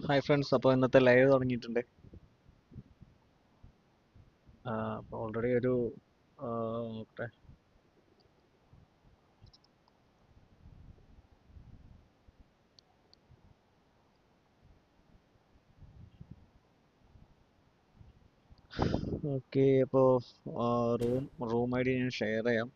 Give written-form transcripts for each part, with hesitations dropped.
Hi friends, അപ്പോൾ ഇന്നത്തെ live തുടങ്ങിയിട്ടുണ്ട്. അപ്പോൾ ഓൾറെഡി ഒരു നോക്കട്ടെ. ഓക്കെ, അപ്പോൾ റൂം ഐ ഡി ഞാൻ ഷെയർ ചെയ്യാം.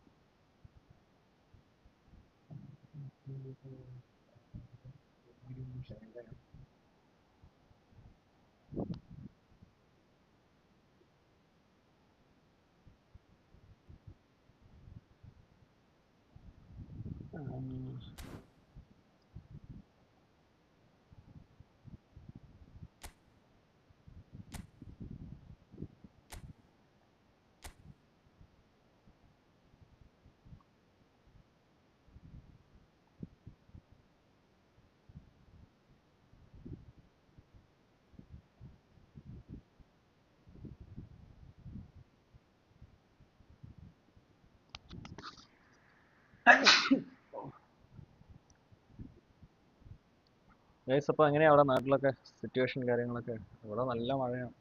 ഗൈസ്, അപ്പോൾ എങ്ങനെയാണ് അവിടെ നാട്ടിലൊക്കെ സിറ്റുവേഷൻ കാര്യങ്ങളൊക്കെ? ഇവിടെ നല്ല മഴയാണ്.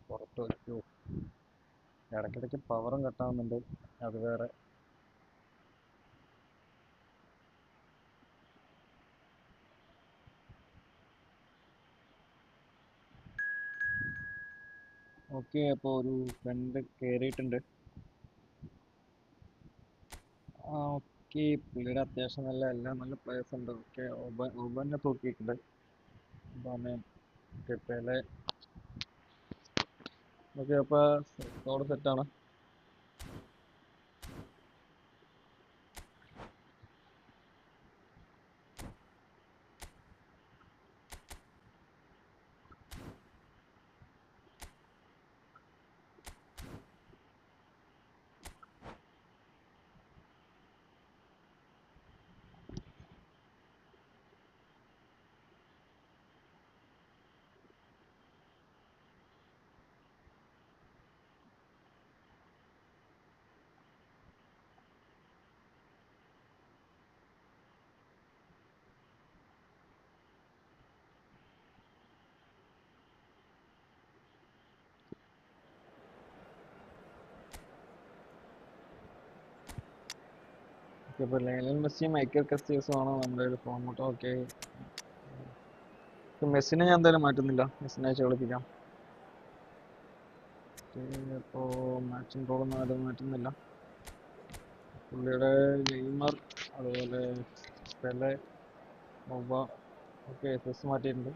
പുറത്ത് വയ്ക്കൂ, ഇടയ്ക്കിടയ്ക്ക് പവറും കട്ടാവുന്നുണ്ട്, അത് വേറെ. ഓക്കെ, അപ്പോൾ ഒരു ഫ്രണ്ട് കയറിയിട്ടുണ്ട്. ഓക്കെ, പുള്ളിയുടെ അത്യാവശ്യം എല്ലാം നല്ല പ്ലേയേഴ്സ് ഉണ്ട്. ഓക്കെ, ഒബനെ തൂക്കിയിട്ടുണ്ട്. പെലെ. ഓക്കെ, അപ്പോൾ സ്കോഡ് സെറ്റാണ്. ഇപ്പോൾ ലയണൽ മെസ്സിയും മൈക്കൽ കസ്റ്റീസും ആണ് നമ്മുടെ ഒരു ഫോർമോട്ട്. ഓക്കെ, മെസ്സിനെ ഞാൻ എന്തായാലും മാറ്റുന്നില്ല, മെസ്സിനെ അയച്ച് കളിപ്പിക്കാം. അപ്പോൾ മാച്ചിങ് റോളൊന്നും ആരും മാറ്റുന്നില്ല. പുള്ളിയുടെ നെയ്മർ, അതുപോലെ പെലെ, ഒബ. ഓക്കെ, ചെസ് മാറ്റിയിട്ടുണ്ട്.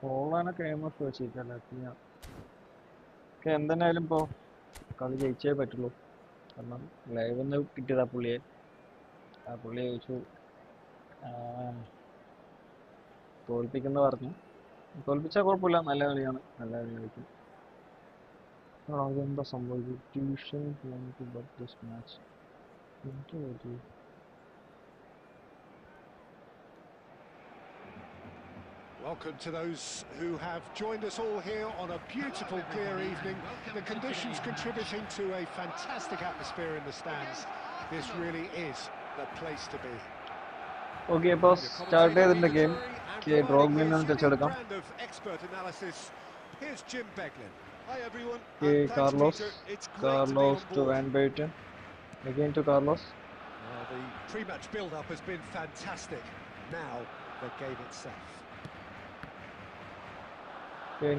പോളാനൊക്കെ എയിമൊക്കെ വെച്ചിരിക്കല്ലേ. ഓക്കെ, എന്തെന്നായാലും ഇപ്പോൾ കളി ജയിച്ചേ പറ്റുള്ളൂ. കാരണം ലൈവ് ഒന്ന് കിട്ടിയതാ പുള്ളിയെ. ആ പുള്ളി ചോദിച്ചു തോൽപ്പിക്കുന്ന പറഞ്ഞു. തോൽപ്പിച്ചാൽ കുഴപ്പമില്ല, നല്ല കളിയാണ്, നല്ല കളി കളിക്കും. അതെന്താ സംഭവിച്ചു? Tuition match. Welcome to those who have joined us all here on a beautiful, clear evening. The conditions contributing to a fantastic atmosphere in the stands. This really is the place to be. Okay, അപ്പോൾ start ചെയ്തിട്ടുണ്ട് game. ഡ്രോഗ്ബിൽ നിന്ന് touch എടുക്കാം. Carlos to Van Basten. Again to Carlos. The pre-match build-up has been fantastic. Now the game itself.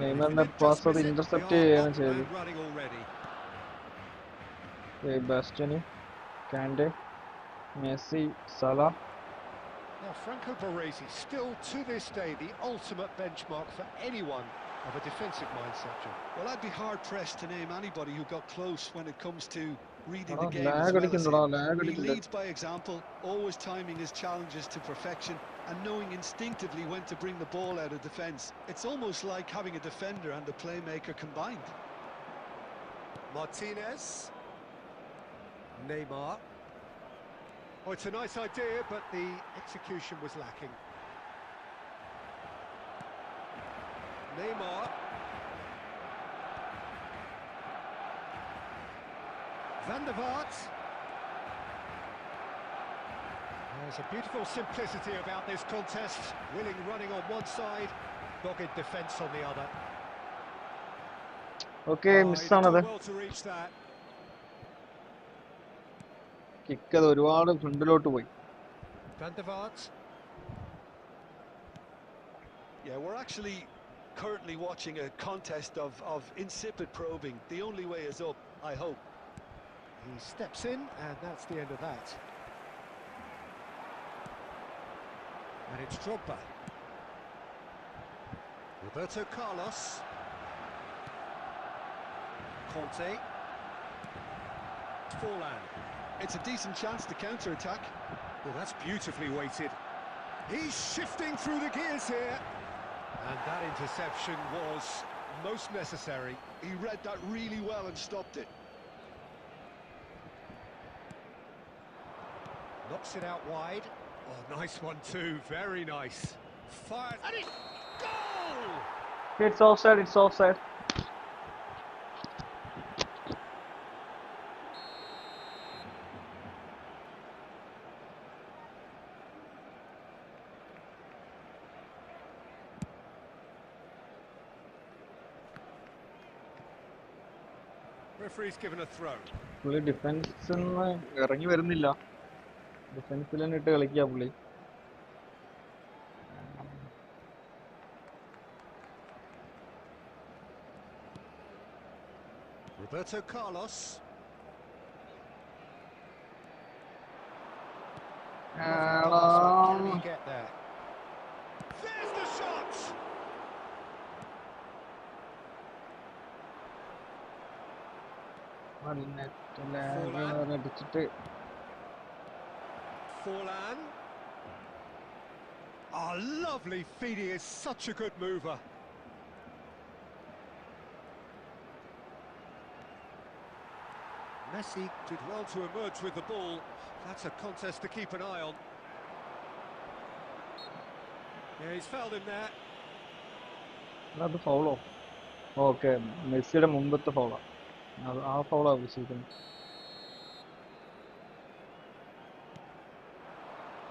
നെയ്മറിന്റെ pass അത് intercept ചെയ്യാണ് ചെയ്തത്. Bastian, Cande, Messi, Salah. Now Franco Baresi, still to this day the ultimate benchmark for anyone of a defensive mindset. Well, I'd be hard pressed to name anybody who got close when it comes to reading the game as well. He leads by example, always timing his challenges to perfection and knowing instinctively when to bring the ball out of defence. It's almost like having a defender and a playmaker combined. Martinez, Neymar. Oh, it's a nice idea, but the execution was lacking. Neymar. Van der Vaart. There's a beautiful simplicity about this contest. Willing running on one side, dogged defence on the other. Okay, miss ആണത്. Well to reach that. Kick അത് ഒരുപാട് ഫ്രണ്ടിലോട്ട് പോയി. Van der Vaart. Yeah, we're actually currently watching a contest of insipid probing. The only way is up, I hope. He steps in, and that's the end of that. And it's Drogba. Roberto Carlos. Conte. Forlan. It's a decent chance to counter-attack. Well, that's beautifully weighted. He's shifting through the gears here. And that interception was most necessary. He read that really well and stopped it. Knocks it out wide. Oh, nice one too, very nice. Fired, and it's goal! It's offside, it's offside. Referee's given a throw. പുള്ളി ഡിഫൻസിൽ നിന്ന് ഇറങ്ങി വരുന്നില്ല. ഡിഫൻസിൽ തന്നെ ഇട്ട് കളിക്കുക പുള്ളി. Roberto Carlos. Can he get there? There's the shot! Forlan. Oh, lovely feed. He is such a good mover. Messi did well to emerge with the ball. That's a contest to keep an eye on. Yeah, he's fouled him there. അത് ഫൗളോ? Okay, മെസ്സിയുടെ മുമ്പത്തെ ഫൗളാ. ആ ഫൗളാ വിശ്വസിക്കുന്നത്.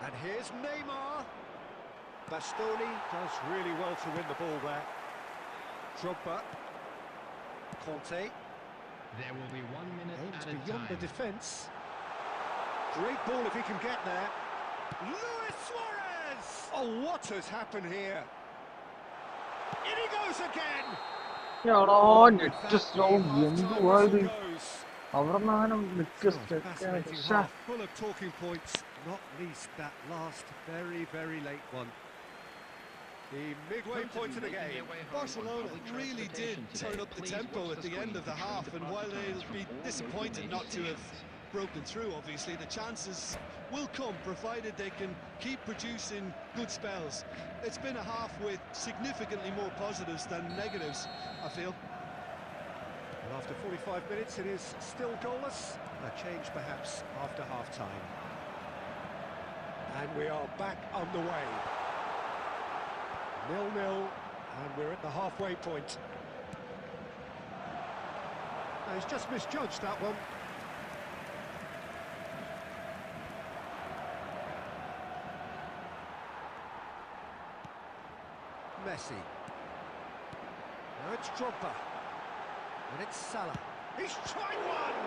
And here's Neymar. Bastoni does really well to win the ball there. Drogba. Conte. There will be 1 minute Aims at a beyond the time. defence. Great ball if he can get there. Luis Suarez! Oh, what has happened here? In he goes again! എടാ net slow എന്തുവാ ഇത്? അവിടെ നിന്നാണ് net Fascinating half, full of talking points, not least that last very late one. The midway point of the game. Barcelona really did turn up the tempo at the end of the half, and while they'll be disappointed not to have broken through, obviously the chances will come provided they can keep producing good spells. It's been a half with significantly more positives than negatives, I feel. And after 45 minutes it is still goalless. A change perhaps after half-time. And we are back on the way. 0-0, and we're at the halfway point. Now, he's just misjudged that one. Messi. Now it's Drogba. And it's Salah. He's tried one!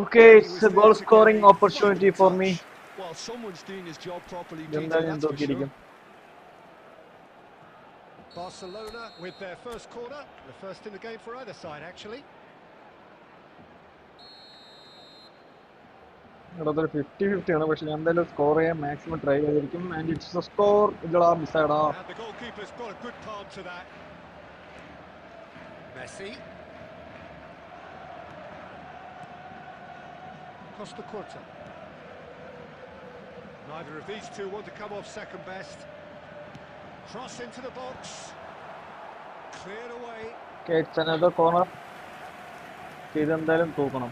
Okay, it's a goal scoring opportunity for me. Well, someone's doing his job properly, എന്തായാലും ഞാൻ that's for sure. തോക്കിയിരിക്കും. Barcelona with their first corner, the first in the game for either side actually. അതൊരു 50-50 ആണ്, പക്ഷെ ഞാൻ എന്തായാലും score ചെയ്യാൻ maximum try ചെയ്തിരിക്കും. And it's A score. ഇല്ലടാ, മിസ്സായടാ. And the goalkeeper's got a good palm to that. Messi. Costa Curta. Neither of these two want to come off second best. Cross into the box. Cleared away. Okay, it's another corner. ഇതെന്തായാലും തൂക്കണം.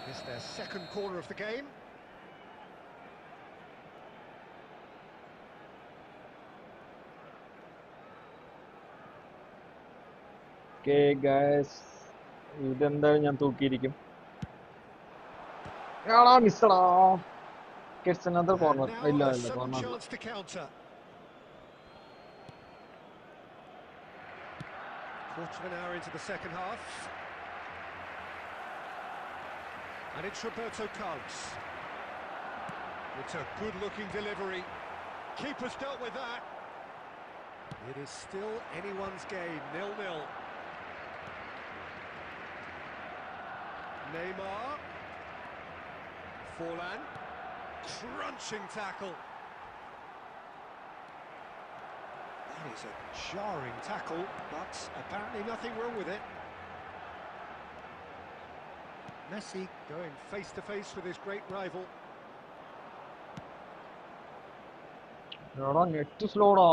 It's their second corner of the game. Okay, guys, ഇതെന്തായാലും ഞാൻ തൂക്കിയിരിക്കും. മിസ്സടാ. Gets another And corner. now ഇല്ല a ഇല്ല, sudden corner ഇല്ല. chance to counter. Quarter of an hour into the second half. And it's Roberto Carlos. It's a good-looking delivery. Keeper's dealt with that. It is still anyone's game, 0-0. Neymar. Forlan. Crunching tackle. That is a jarring tackle, but apparently nothing wrong with it. Messi going face-to-face with his great rival. എടാ net സ്ലോടാ.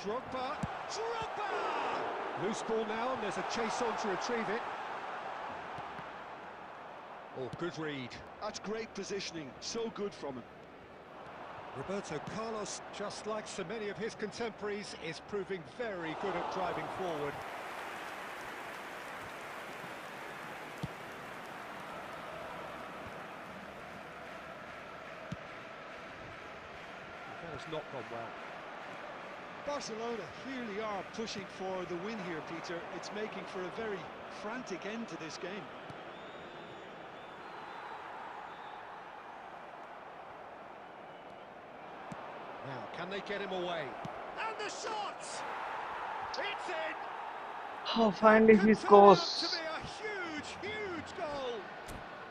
Drogba! Drogba! Loose ball now, and there's a chase on to retrieve it. Oh, good read. That's great positioning, so good from him. Roberto Carlos, just like so many of his contemporaries, is proving very good at driving forward. That has not gone well. Barcelona really are pushing for the win here, Peter. It's making for a very frantic end to this game. Now, can they get him away? And the shot! It's in! Oh, finally he Could turn out scores. to be a huge, huge goal!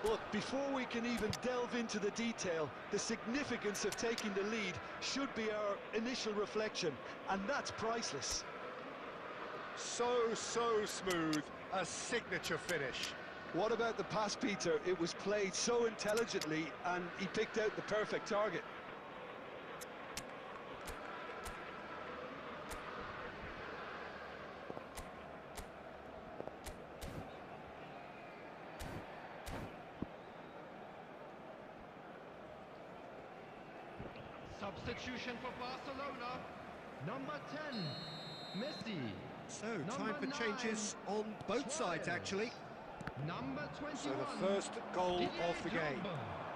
But before we can even delve into the detail, the significance of taking the lead should be our initial reflection, and that's priceless. So smooth, a signature finish. What about the pass, Peter? It was played so intelligently, and he picked out the perfect target. Substitution for Barcelona. Number 10, Messi. So, time for changes on both sides, actually. Number 21. So, the first goal of the game.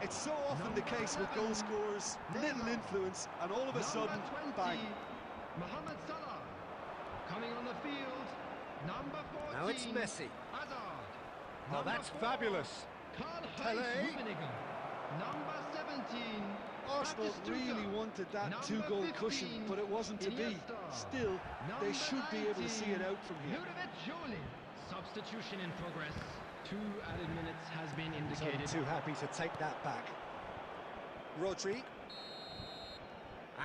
It's so often the case with goal scorers, little influence, and all of a sudden, bang. Mohamed Salah. Coming on the field. Number 14. Now it's Messi. Hazard. Oh, that's fabulous. Karl-Heinz Pelé. Rummenigge. Number 17. Arsenal really wanted that two-goal cushion, but it wasn't to be. Still, they should be able to see it out from here. Substitution in progress. 2 added minutes has been He's only indicated. too happy to take that back. Rodri.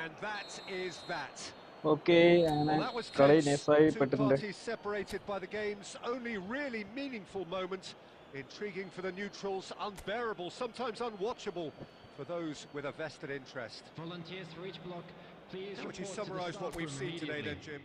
And that is that. Okay, അങ്ങനെ Well, that was കളി tense. നൈസായി Two പെട്ടിട്ടുണ്ട്. parties separated by the game's only really meaningful moment. Intriguing for the neutrals, unbearable, sometimes unwatchable for those with a vested interest. Volunteers for each block, please. How would you report to the summarise what staff we've room seen today then, immediately. Jim?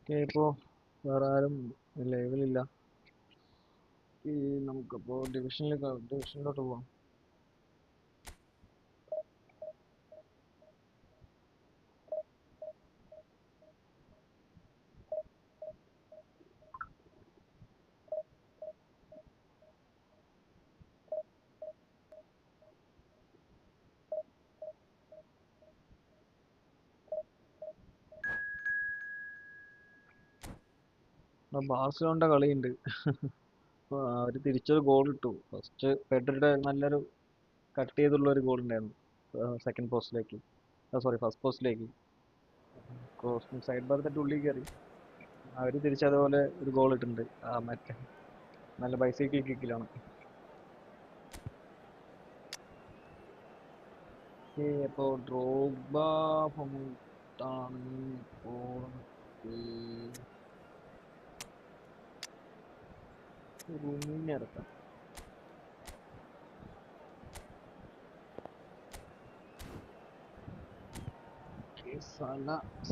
Okay, ഇപ്പോൾ വേറെ ആരും ലൈവിലില്ല. നമുക്കിപ്പോൾ ഡിവിഷനിലോട്ട് പോവാം. ബാർസലോണിന്റെ കളിയുണ്ട്. അപ്പോൾ അവർ തിരിച്ചൊരു goal ഇട്ടു. First പെഡ്രിയുടെ നല്ലൊരു കട്ട് ചെയ്തുള്ള ഒരു ഗോൾ ഉണ്ടായിരുന്നു സെക്കൻഡ് പോസ്റ്റിലേക്ക്, സോറി ഫസ്റ്റ് പോസ്റ്റിലേക്ക്. ക്രോസ് സൈഡ് ഭാഗത്തിട്ട് ഉള്ളിൽ കയറി. അവർ തിരിച്ചതുപോലെ ഒരു ഗോൾ ഇട്ടിട്ടുണ്ട്. മറ്റേ നല്ല ബൈസൈക്കിൾ കിക്കിലാണ്. അപ്പോൾ ഡ്രോഗ്ബ ആണ് ഇപ്പോൾ റൂമിനെ ഇറക്കാം.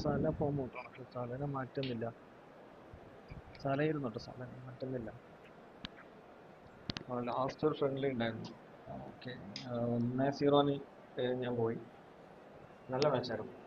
സല ഫോം ഔട്ടാണ്. പക്ഷെ സലനെ മാറ്റുന്നില്ല. സലയിരുന്നോട്ടോ, സലനെ മാറ്റുന്നില്ല. ലാസ്റ്റ് ഒരു ഫ്രണ്ട്ലി ഉണ്ടായിരുന്നു. ഓക്കെ, 1-0 ഞാൻ പോയി. നല്ല മാച്ചായിരുന്നു.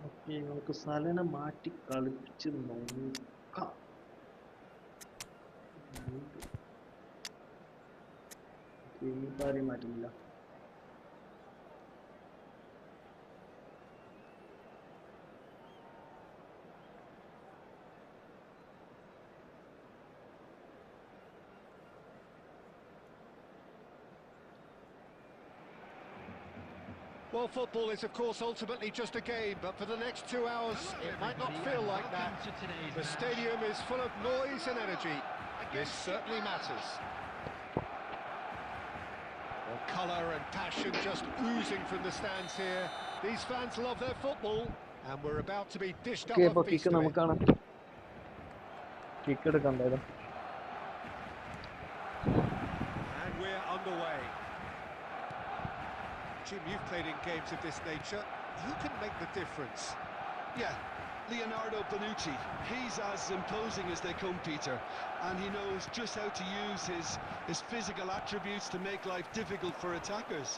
ഓക്കെ, നമുക്ക് സലനെ മാറ്റി കളിച്ച് നോക്കാം. ഇനിയിപ്പോൾ ആരെയും മാറ്റുന്നില്ല. Well, football is, of course, ultimately just a game, but for the next 2 hours, it might not feel like that. The stadium is full of noise and energy. This certainly matters. Well, colour and passion just oozing from the stands here. These fans love their football, and we're about to be dished up a feast of it. നമുക്കാണ് kick എടുക്കാൻ എന്തായാലും. And we're underway. Jim, you've played in games of this nature. Who can make the difference? Yeah, Leonardo Bonucci. He's as imposing as they come, Peter, and he knows just how to use his physical attributes to make life difficult for attackers.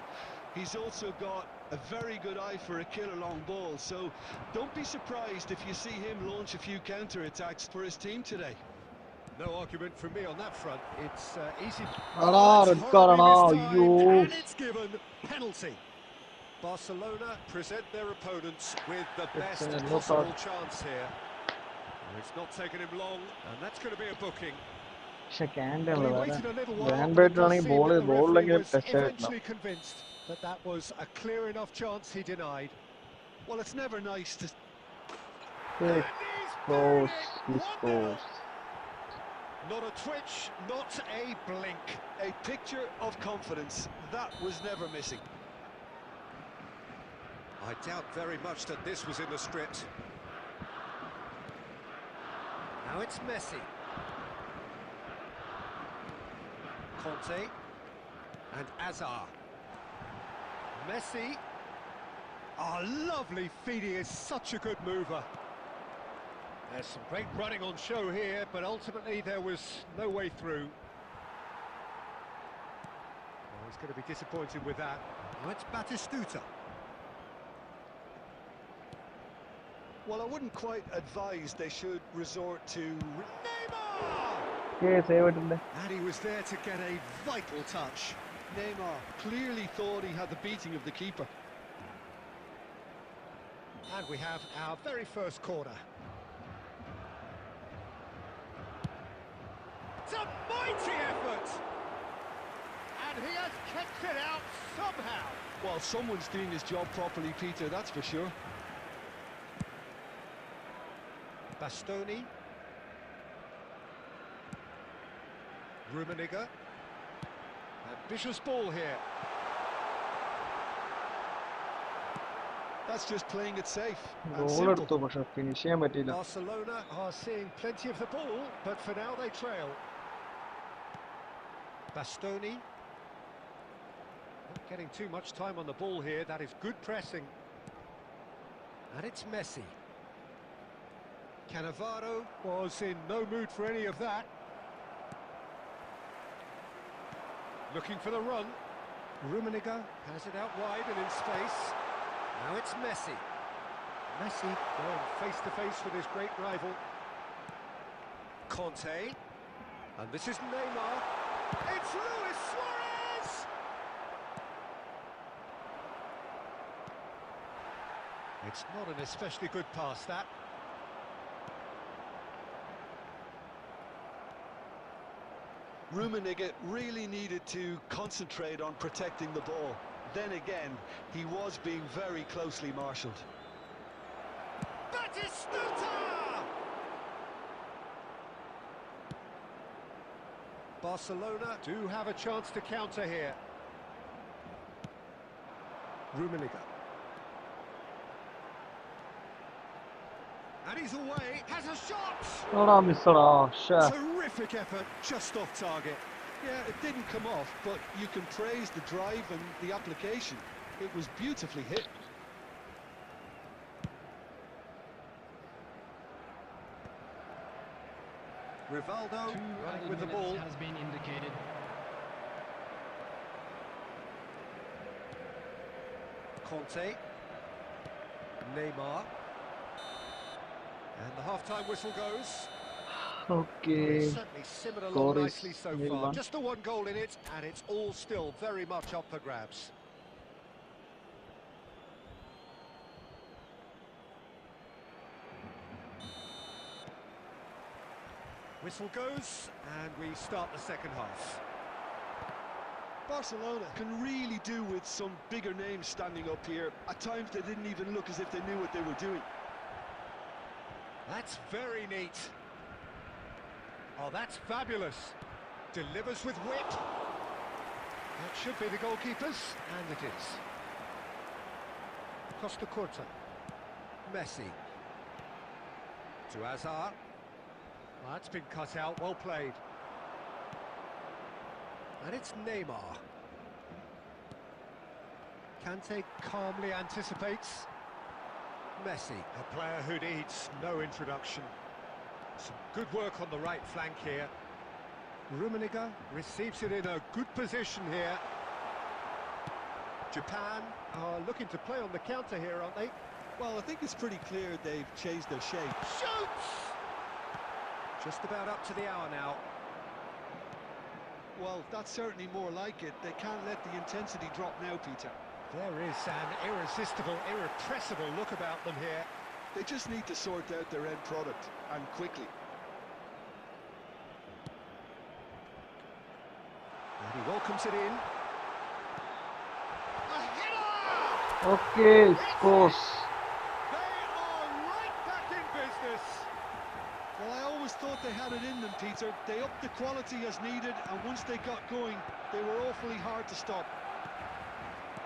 He's also got a very good eye for a killer long ball, so don't be surprised if you see him launch a few counter-attacks for his team today. No argument from me on that front. It's easy. red card, And it's given penalty. Barcelona present their opponents with the best possible chance here. It's not taken him long, and that's going to be a booking. പക്ഷെ Well, he waited a little while, but it ക്യാൻഡ് does ആണെങ്കിൽ seem that the referee was touch ആയിട്ടില്ല. eventually convinced that that was a clear enough chance he denied. Well, it's never nice to... Not a twitch, not a blink. A picture of confidence. That was never missing. I doubt very much that this was in the script. Now it's Messi. Conte and Azar. Messi. Oh, lovely feed. He is such a good mover. There's some great running on show here, but ultimately there was no way through. Oh, he's going to be disappointed with that. Now it's Batistuta. Well, I wouldn't quite advise they should resort to... Neymar! And he was there to get a vital touch. Neymar clearly thought he had the beating of the keeper. And we have our very first corner. It's a mighty effort! And he has kept it out somehow. Well, someone's doing his job properly, Peter, that's for sure. Bastoni. Rummenigge. Ambitious ball here. That's just playing it safe and goal simple. എടുത്തു പക്ഷെ finish ചെയ്യാൻ പറ്റിയില്ല. Barcelona are seeing plenty of the ball, but for now they trail. Bastoni. Not getting too much time on the ball here. That is good pressing. And it's Messi. Cannavaro was in no mood for any of that. Looking for the run. Rummenigge has it out wide and in space. Now it's Messi. Messi going face to face with his great rival. Conte. And this is Neymar. It's Luis Suarez! It's not an especially good pass, that. Rummenigge really needed to concentrate on protecting the ball. Then again, he was being very closely marshalled. Batistuta! Barcelona do have a chance to counter here. Rummenigge. And he's away, has a shot! എടാ മിസ്സടാ. Terrific effort, just off target. Yeah, it didn't come off, but you can praise the drive and the application. It was beautifully hit. Rivaldo running with the ball. Has been indicated. Conte. Neymar. And the half-time whistle goes. Okay. Certainly simmered Score along is nicely so 0-1. far. Just the one goal in it, and it's all still very much up for grabs. Whistle goes, and we start the second half. Barcelona can really do with some bigger names standing up here. At times they didn't even look as if they knew what they were doing. That's very neat. Oh, that's fabulous. Delivers with wit. That should be the goalkeepers, and it is. Costa Curta. Messi. To Azar. That's been cut out, well played. And it's Neymar. Kante calmly anticipates. Messi, a player who needs no introduction. Some good work on the right flank here. Rummenigge receives it in a good position here. Japan are looking to play on the counter here, aren't they? Well, I think it's pretty clear they've changed their shape. Shoots! Just about up to the hour now. Well, that's certainly more like it. They can't let the intensity drop now, Peter. There is an irresistible, irrepressible look about them here. They just need to sort out their end product, and quickly. And he welcomes it in. A header! Okay. Scores. They are right back in business. Well, I always thought they had it in them, Peter. They upped the quality as needed, and once they got going, they were awfully hard to stop.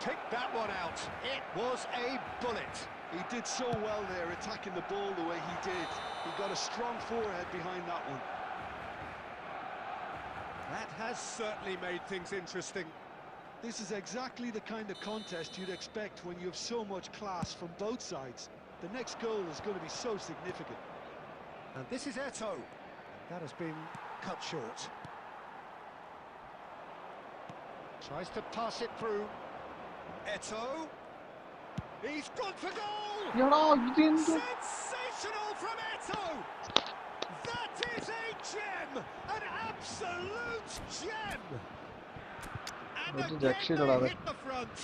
Picked that one out. It was a bullet. He did so well there, attacking the ball the way he did. He got a strong forehead behind that one. That has certainly made things interesting. This is exactly the kind of contest you'd expect when you have so much class from both sides. The next goal is going to be so significant. And this is Eto'o. That has been cut short. Tries to pass it through. Eto'o. He's gone for goal! എടാ ഇതെന്ത്? Sensational from Eto'o! That is a gem! An absolute gem! And What did again Jackson they allow it? hit the front.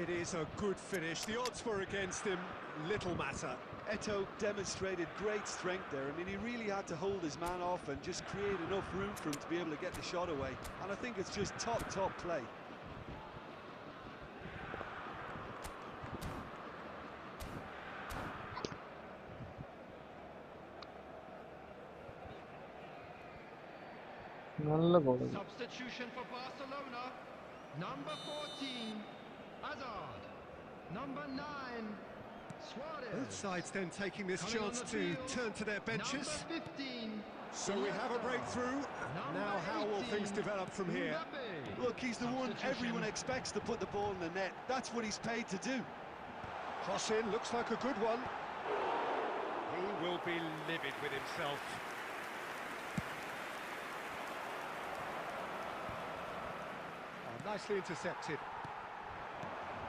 It is a good finish. The odds were against him. Little matter. Eto'o demonstrated great strength there. I mean, he really had to hold his man off and just create enough room for him to be able to get the shot away. And I think it's just top play. നല്ല goal. Substitution for Barcelona. Number 14, Hazard. Number 9, Suarez. Both sides then taking this Coming on chance the to field, turn to their benches. Number 15. So we have a breakthrough. Number Now how will 18, things develop from here? Mbappe. Look, he's the one Substitution. everyone expects to put the ball in the net. That's what he's paid to do. Cross in, looks like a good one. He will be livid with himself. Oh, nicely intercepted.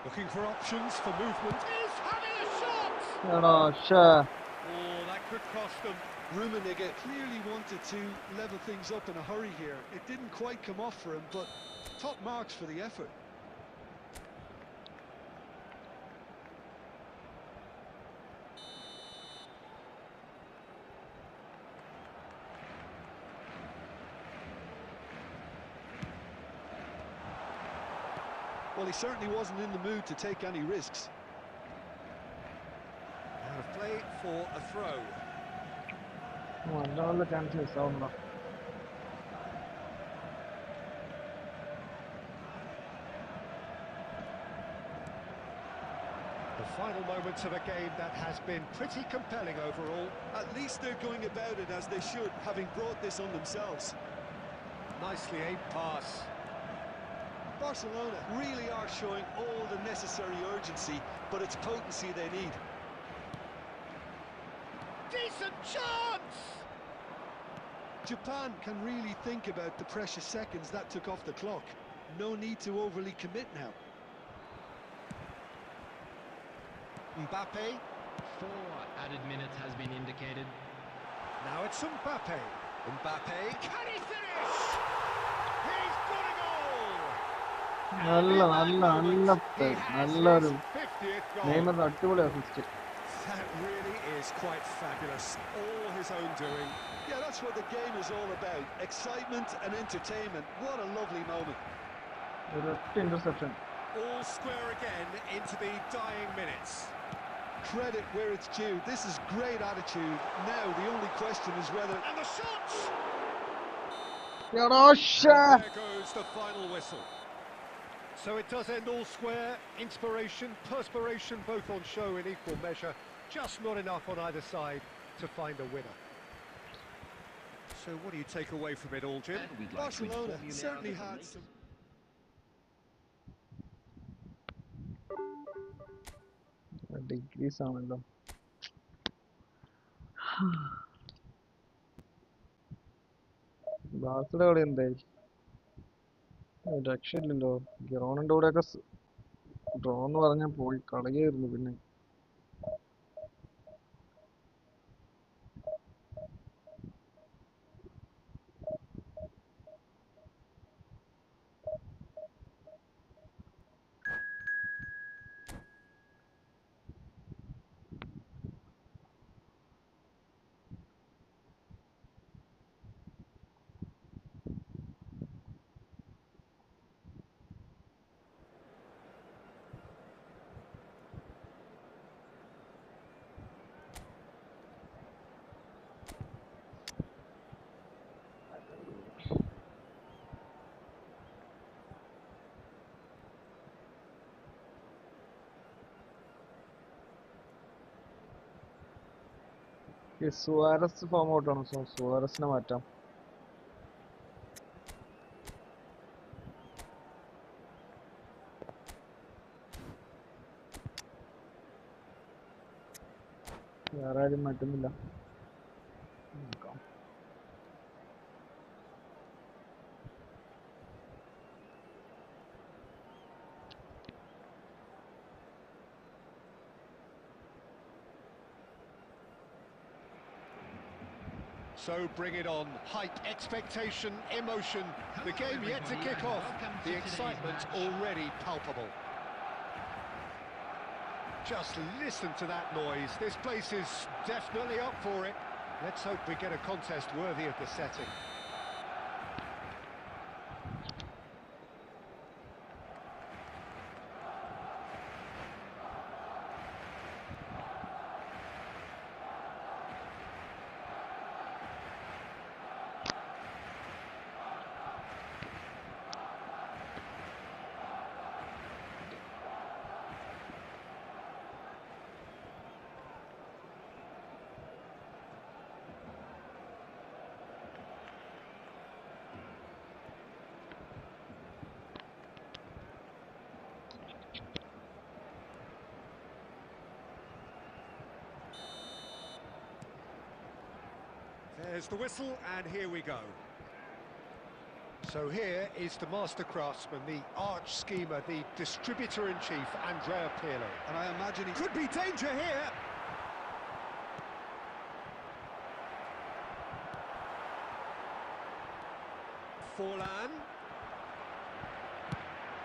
Looking for options for movement. Is having a shot! എടാ ശ്ശേ. Oh, that could cost them. Rummenigge clearly wanted to level things up in a hurry here. It didn't quite come off for him, but top marks for the effort. Well, he certainly wasn't in the mood to take any risks. Out of play for a throw. നല്ല നല്ല chance മിസ്സാവുന്നതാ. The final moments of a game that has been pretty compelling overall. At least they're going about it as they should, having brought this on themselves. Nicely aimed pass. Barcelona really are showing all the necessary urgency, but it's potency they need. Decent chance! Japan can really think about the precious seconds that took off the clock. No need to overly commit now. Mbappe. 4 added minutes has been indicated. Now it's Mbappe. Mbappe. Can he finish? He's got a goal! നല്ല നല്ല നല്ല He has നല്ലൊരു his 50th goal. നെയ്മറിന്റെ അടിപൊളി assist. That really is quite fabulous. All his own doing. Yeah, that's what the game is all about. Excitement and entertainment. What a lovely moment. ഒരൊറ്റ interception. All square again into the dying minutes. Credit where it's due. This is great attitude. Now the only question is whether... And the shots! എടാ ശ്ശേ. And there goes the final whistle. So it does end all square. Inspiration, perspiration, both on show in equal measure. Just not enough on either side to find a winner. So what do you take away from it all, Jim? Barcelona certainly had some... degrees ആണല്ലോ. ബാസിയുടെ കളി എന്തായി? രക്ഷയില്ലല്ലോ. ഗിറോണിന്റെ കൂടെയൊക്കെ draw എന്ന് പറഞ്ഞാൽ പോയി കളയായിരുന്നു. പിന്നെ ഈ Suarez form ഔട്ടാണ്. സുവാരസിനെ മാറ്റാം. വേറെ ആരും മാറ്റുന്നില്ല. നോക്കാം. So bring it on. Hype, expectation, emotion. The game yet to kick off. The excitement already palpable. Just listen to that noise. This place is definitely up for it. Let's hope we get a contest worthy of the setting. There's the whistle, and here we go. So here is the master craftsman, the arch schemer, the distributor-in-chief, Andrea Pirlo. And I imagine he Could be danger here. Forlan.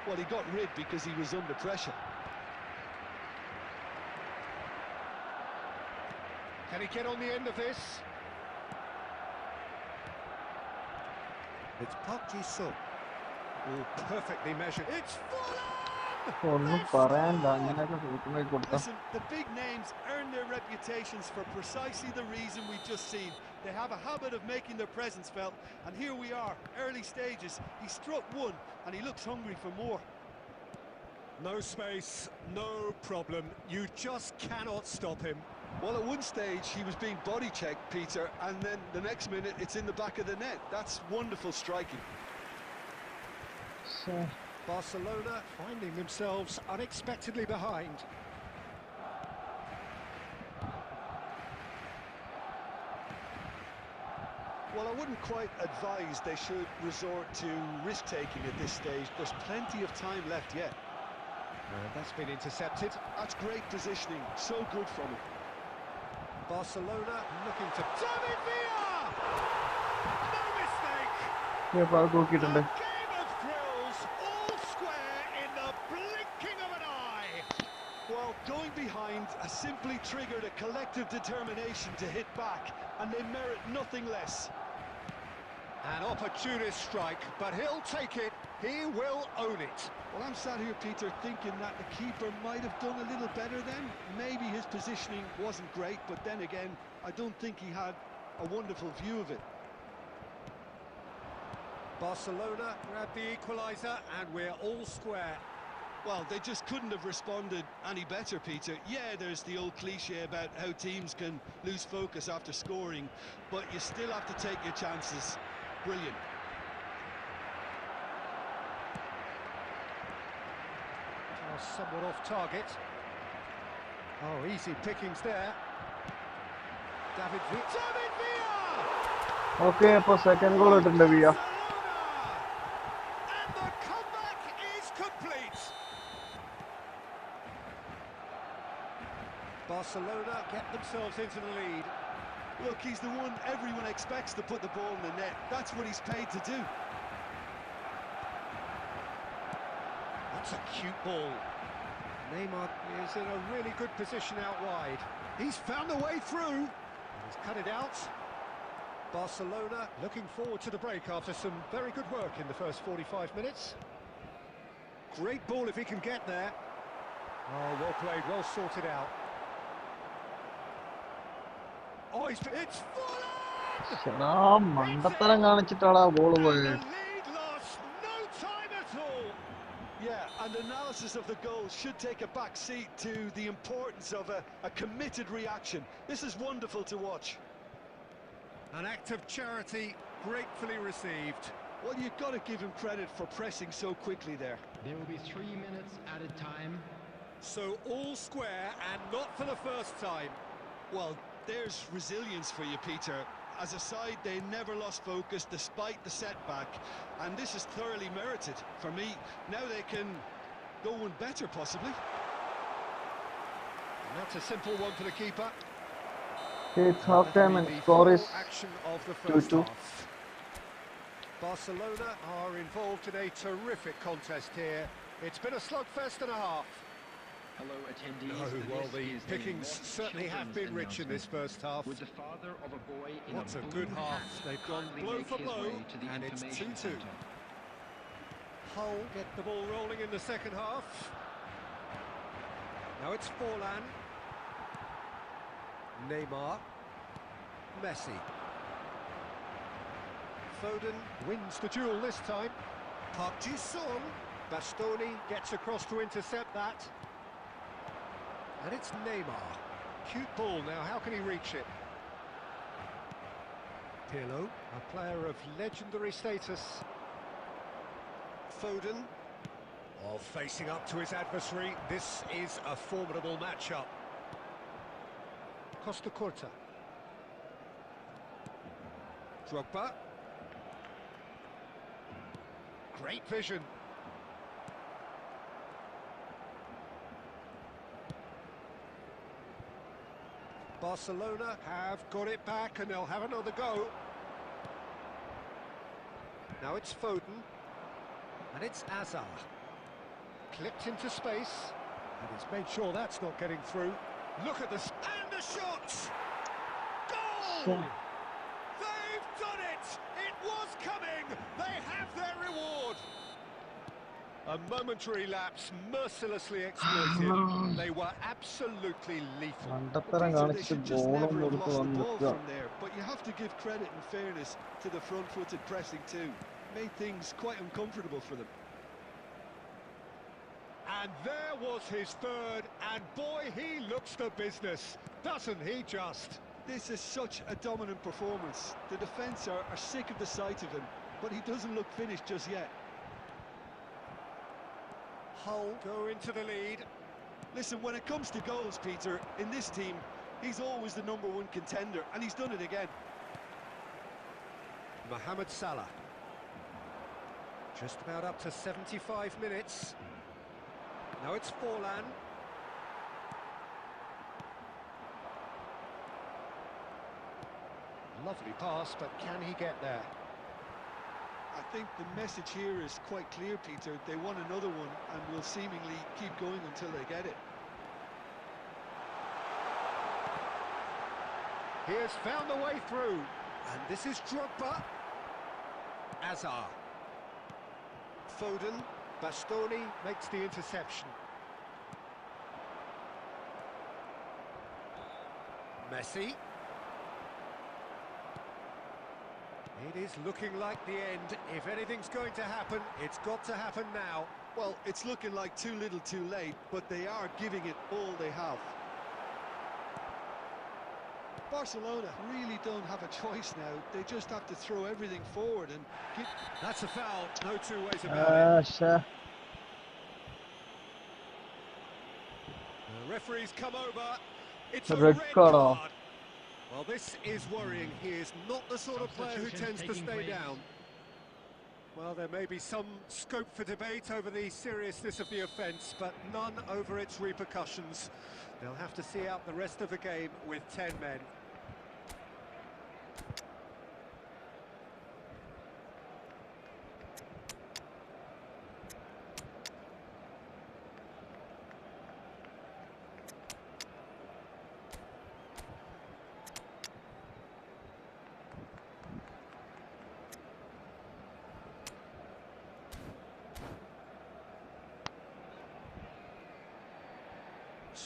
Well, he got rid because he was under pressure. Can he get on the end of this? It's Park Ji-sung. Oh, perfectly measured. It's Forlan! ഒന്നും പറയാനില്ല അങ്ങനെയൊക്കെ സൂചനയൊക്കെ കൊടുത്ത Listen, the big names earn their reputations for precisely the reason we've just seen. They have a habit of making their presence felt, and here we are, early stages. He struck one, and he looks hungry for more. No space, no problem. You just cannot stop him. Well, at one stage, he was being body-checked, Peter, and then the next minute, it's in the back of the net. That's wonderful striking. Barcelona finding themselves unexpectedly behind. Well, I wouldn't quite advise they should resort to risk-taking at this stage. There's plenty of time left yet. That's been intercepted. That's great positioning. So good from him. Barcelona looking to... David Villa! No mistake! നോക്കിയിട്ടുണ്ട്. A game of thrills, all square in the blinking of an eye. Well, going behind has simply triggered a collective determination to hit back, and they merit nothing less. An opportunist strike, but he'll take it. He will own it. Well, I'm sat here, Peter, thinking that the keeper might have done a little better then. Maybe his positioning wasn't great, but then again, I don't think he had a wonderful view of it. Barcelona grab the equaliser, and we're all square. Well, they just couldn't have responded any better, Peter. Yeah, there's the old cliche about how teams can lose focus after scoring, but you still have to take your chances. Brilliant. Somewhat off target. Oh, easy pickings there. David Villa! Okay അപ്പൊ second goal ഇട്ടുണ്ട് via. And the comeback is complete. Barcelona get themselves into the lead. Look, he's the one everyone expects to put the ball in the net. That's what he's paid to do. That's a cute ball. Neymar is in a really good position out wide. He's found a way through. He's cut it out. Barcelona looking forward to the break after some very good work in the first 45 minutes. Great ball if he can get there. Oh, well played, well sorted out. Oh, it's Forlan! മണ്ടത്തരം കാണിച്ചിട്ടാണ് ആ ball പോയത്. The lead lost, no time at all. Yeah, and analysis of the goal should take a back seat to the importance of a committed reaction. This is wonderful to watch. An act of charity gratefully received. Well, you've got to give him credit for pressing so quickly there. There will be 3 minutes added time. So all square, and not for the first time. Well, there's resilience for you, Peter. As a side, they never lost focus despite the setback, and this is thoroughly merited. For me, now they can go one better, possibly. And that's a simple one for the keeper. It's half time and score is Action of the first 2-2. half. Barcelona are involved in a terrific contest here. It's been a slugfest and a half. Hello, attendees. No, well, the This is a pickings Lost certainly have been Children's rich in this first half. With the father of a boy in What a blue good half. hat They've gone kindly blow make for his blow, way to the and it's information 2-2. centre. Hull get the ball rolling in the second half. Now it's Forlan. Neymar. Messi. Foden wins the duel this time. Park Ji-sung. Bastoni gets across to intercept that. And it's Neymar. Cute ball now, how can he reach it? Pirlo, a player of legendary status. Foden. Oh, facing up to his adversary. This is a formidable matchup. Costa Curta. Drogba. Great vision. Barcelona have got it back and they'll have another go. Now it's Foden. And it's Azar. Clipped into space. And he's made sure that's not getting through. Look at this. And the shot! Goal! They've done it! It was coming! They have their reward! A momentary lapse, mercilessly exploited. They were absolutely lethal. മണ്ടത്തരം Peter, they കാണിച്ചിട്ട് should just ബോളും never have കൊടുത്ത് lost the വന്ന് ball നിൽക്കുക. from there. But you have to give credit and fairness to the front-footed pressing too. Made things quite uncomfortable for them. And there was his third, and boy, he looks the business, doesn't he just? This is such a dominant performance. The defence are sick of the sight of him, but he doesn't look finished just yet. Hull go into the lead. Listen, when it comes to goals, Peter, in this team, he's always the #1 contender, and he's done it again. Mohamed Salah. Just about up to 75 minutes. Now it's Forlan. Lovely pass, but can he get there? I think the message here is quite clear, Peter. They want another one and will seemingly keep going until they get it. He has found the way through. And this is Drogba. Azar. Foden. Bastoni makes the interception. Messi. It is looking like the end. If anything's going to happen, it's got to happen now. Well, it's looking like too little too late, but they are giving it all they have. Barcelona really don't have a choice now. They just have to throw everything forward and give... That's a foul, no two ways about it. The referee's come over. It's a red card. Well, this is worrying. He is not the sort of player who tends to stay down. Well, there may be some scope for debate over the seriousness of the offence, but none over its repercussions. They'll have to see out the rest of the game with 10 men.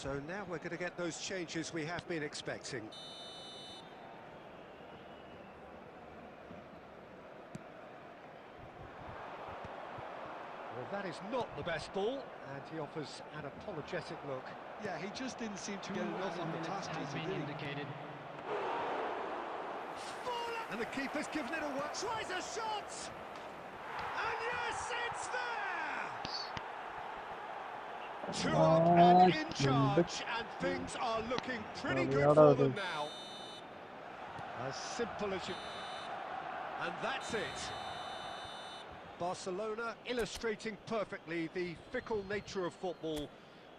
So now we're going to get those changes we have been expecting. Well, that is not the best ball, and he offers an apologetic look. Yeah, he just didn't seem to get enough on the task. Has been indicated. And the keeper's given it away. Tries a shot! And yes, it's there! 2 up and in charge, and things are looking pretty good for them now. As simple as you... And that's it. Barcelona illustrating perfectly the fickle nature of football.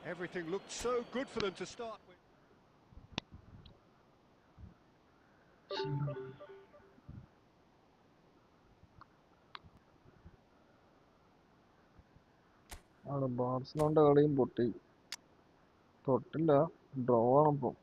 Everything looked so good for them to start with. ബാർസലോണിന്റെ കളിയും പൊട്ടി തൊട്ടില്ല draw ആണിപ്പം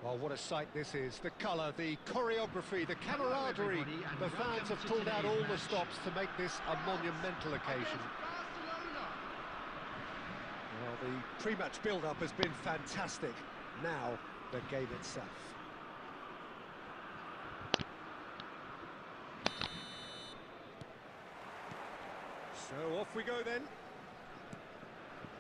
Oh, what a sight this is. The colour, the choreography, the camaraderie. The fans have pulled out all the stops to make this a monumental occasion. Well, the pre-match build-up has been fantastic. Now, the game itself. So off we go then.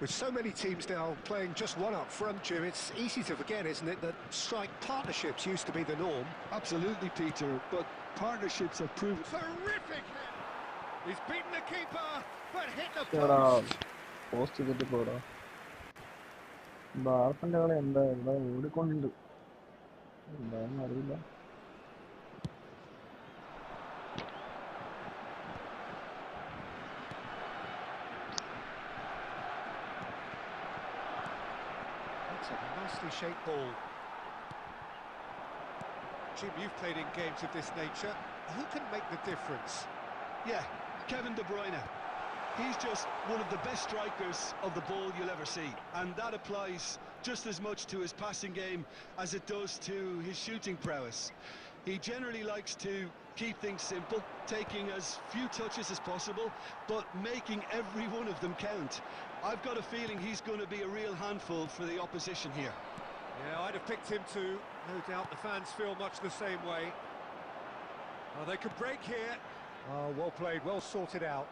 With so many teams now playing just one up front, Jim, it's easy to forget, isn't it, that strike partnerships used to be the norm. Absolutely, Peter, but partnerships have proved... Terrific hit! He's beaten the keeper, but hit the post post. ചെയ്തിട്ട് പോടാ. ബാർസന്റെ കളി എന്താ ഇവിടെ ഓടിക്കൊണ്ടുണ്ട്, എന്താണെന്ന് അറിയില്ല. That's a nicely shaped ball. Jim, you've played in games of this nature. Who can make the difference? Yeah, Kevin De Bruyne. He's just one of the best strikers of the ball you'll ever see. And that applies just as much to his passing game as it does to his shooting prowess. He generally likes to keep things simple, taking as few touches as possible, but making every one of them count. I've got a feeling he's going to be a real handful for the opposition here. Yeah, I'd have picked him too. No doubt the fans feel much the same way. Oh, they could break here. Oh, well played, well sorted out.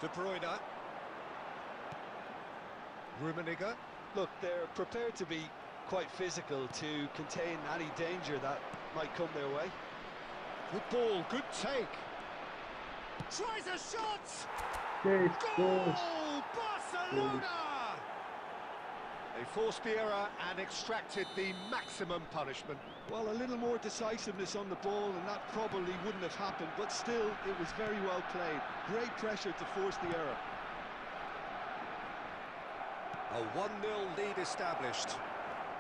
De Bruyne. Rummenigge. Look, they're prepared to be quite physical to contain any danger that might come their way. Good ball, good take. Tries a shot! Goal! Barcelona! They forced the error and extracted the maximum punishment. Well, a little more decisiveness on the ball and that probably wouldn't have happened, but still, it was very well played. Great pressure to force the error. A 1-0 lead established.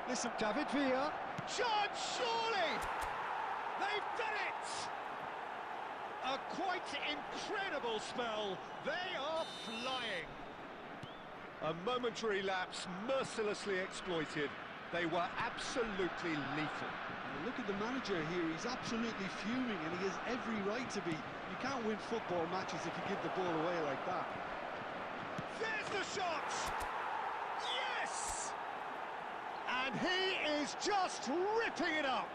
Listen, David Villa. Shot, surely! They've done it! A quite incredible spell. They are flying. A momentary lapse mercilessly exploited. They were absolutely lethal. Look at the manager here, he's absolutely fuming and he has every right to be. You can't win football matches if you give the ball away like that. There's the shot! Yes! And he is just ripping it up.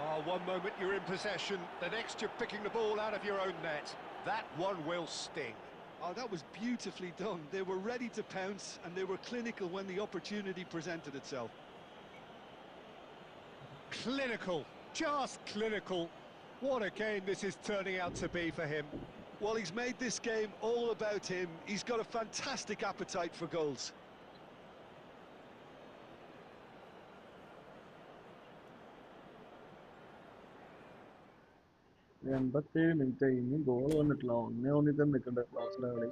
Oh, one moment you're in possession, the next you're picking the ball out of your own net. That one will sting. Oh, that was beautifully done. They were ready to pounce and they were clinical when the opportunity presented itself. Clinical, just clinical. What a game this is turning out to be for him. Well, he's made this game all about him. He's got a fantastic appetite for goals. എൺപത്തേഴ് minute ഇനിയും goal വന്നിട്ടില്ല, 1-1 തന്നെ നിൽക്കണ്ട ക്ലാസ്സിലെ കളി.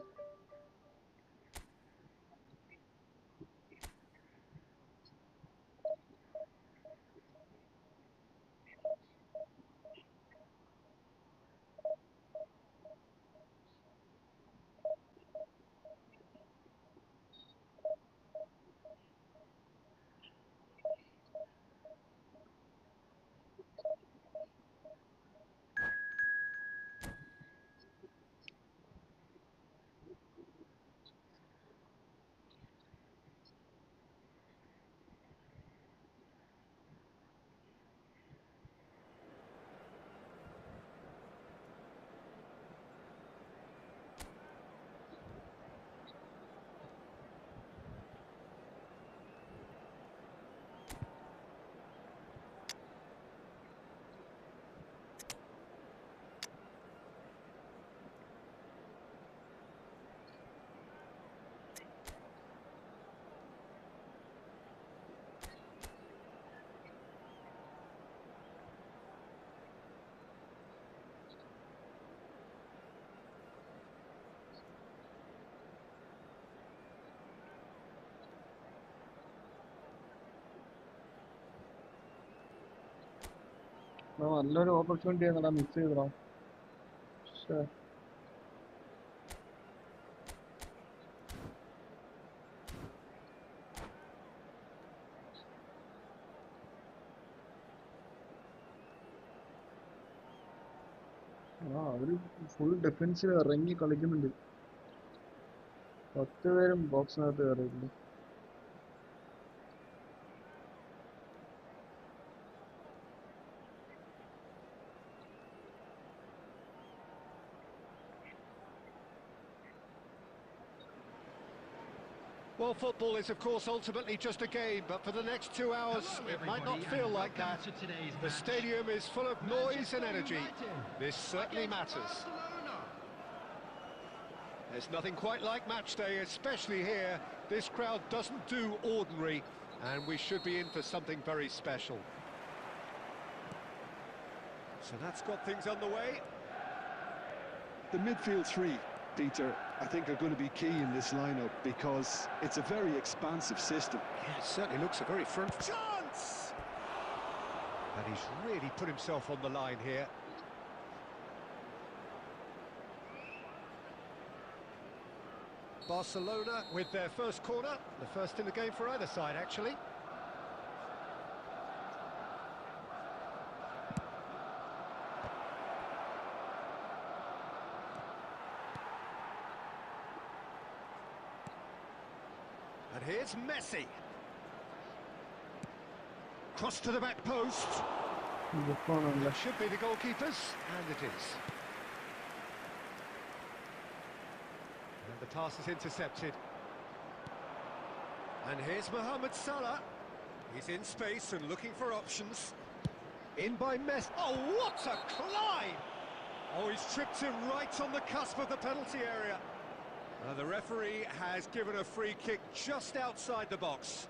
നല്ലൊരു opportunity ആയിരുന്നടാ, miss ചെയ്തടാ. അവര് full ഡിഫൻസിൽ ഇറങ്ങി കളിക്കുന്നുണ്ട്. 10 പേരും ബോക്സിനകത്ത് കയറിയിട്ടുണ്ട്. Well, football is, of course, ultimately just a game, but for the next 2 hours, it might not feel like that. The stadium is full of noise and energy. This certainly matters. There's nothing quite like match day, especially here. This crowd doesn't do ordinary, and we should be in for something very special. So that's got things underway. The midfield three, Peter, I think are going to be key in this lineup because it's a very expansive system. Yeah, it certainly looks a very front chance! And he's really put himself on the line here. Barcelona with their first corner, the first in the game for either side, actually. And here's Messi. Cross to the back post. That should be the goalkeepers, and it is. And the pass is intercepted. And here's Mohamed Salah. He's in space and looking for options. In by Messi. Oh, what a climb! Oh, he's tripped him right on the cusp of the penalty area. The referee has given a free kick just outside the box.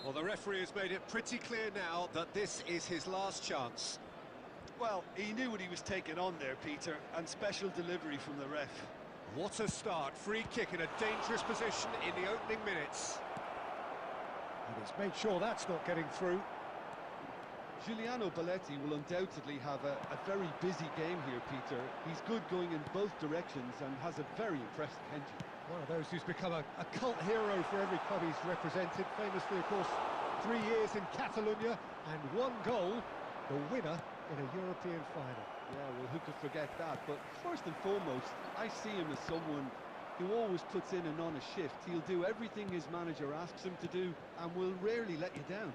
Well, the referee has made it pretty clear now that this is his last chance. Well, he knew what he was taking on there, Peter, and special delivery from the ref. What a start. Free kick in a dangerous position in the opening minutes. And he's made sure that's not getting through. Giuliano Belletti will undoubtedly have a very busy game here, Peter. He's good going in both directions and has a very impressive engine. One of those who's become a cult hero for every club he's represented. Famously, of course, 3 years in Catalonia and 1 goal, the winner in a European final. Yeah, well, who could forget that? But first and foremost, I see him as someone who always puts in an honest shift. He'll do everything his manager asks him to do and will rarely let you down.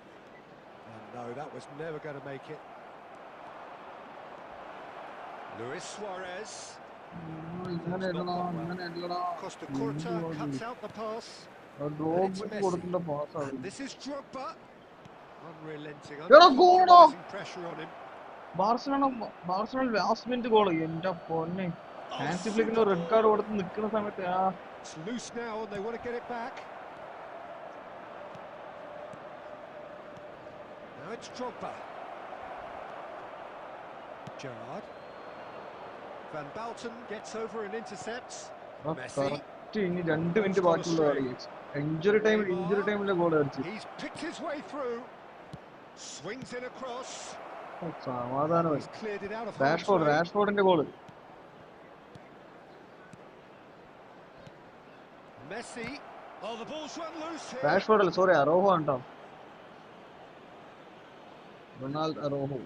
And no, that was never going to make it. Luis Suarez. Costa Curta cuts out the pass. And it's Messi. And this is Drogba. Unrelenting, uncompromising pressure on him. Barcelona last minute goal. എന്റെ പൊന്നെ, ഹാൻസി ഫ്ലിക്കിന് red card കൊടുത്ത് നിൽക്കുന്ന സമയത്ത് It's loose now and they want to get it back. Now it's Drogba. Gerrard. Van Bouten gets over and intercepts. Messi. ഇനി 2 minute ബാക്കിയുള്ള കളി. Injury ടൈമിലെ goal അടിച്ചു. He's picked his way through. Swings in across. സമാധാനമായി. He's cleared it out of റാഷ്ഫോർഡിന്റെ goal. Messi. Oh, the ball's run loose here. Rashford അല്ല, sorry, Araujo ആണ് ട്ടോ. Ronaldo Araujo.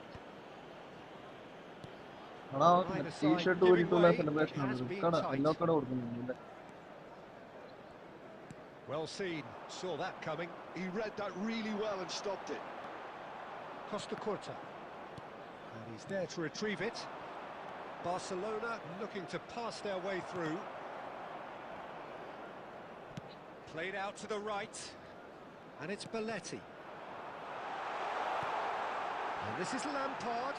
T-shirt ഊരിട്ടുള്ള സെലിബ്രേഷൻ ആണ്. യെല്ലോ കാർഡ് കൊടുക്കുന്നുണ്ട്. Well seen, saw that coming. He read that really well and stopped it. Costa Curta. And he's there to retrieve it. Barcelona looking to pass their way through. Played out to the right. And it's Belletti. And this is Lampard.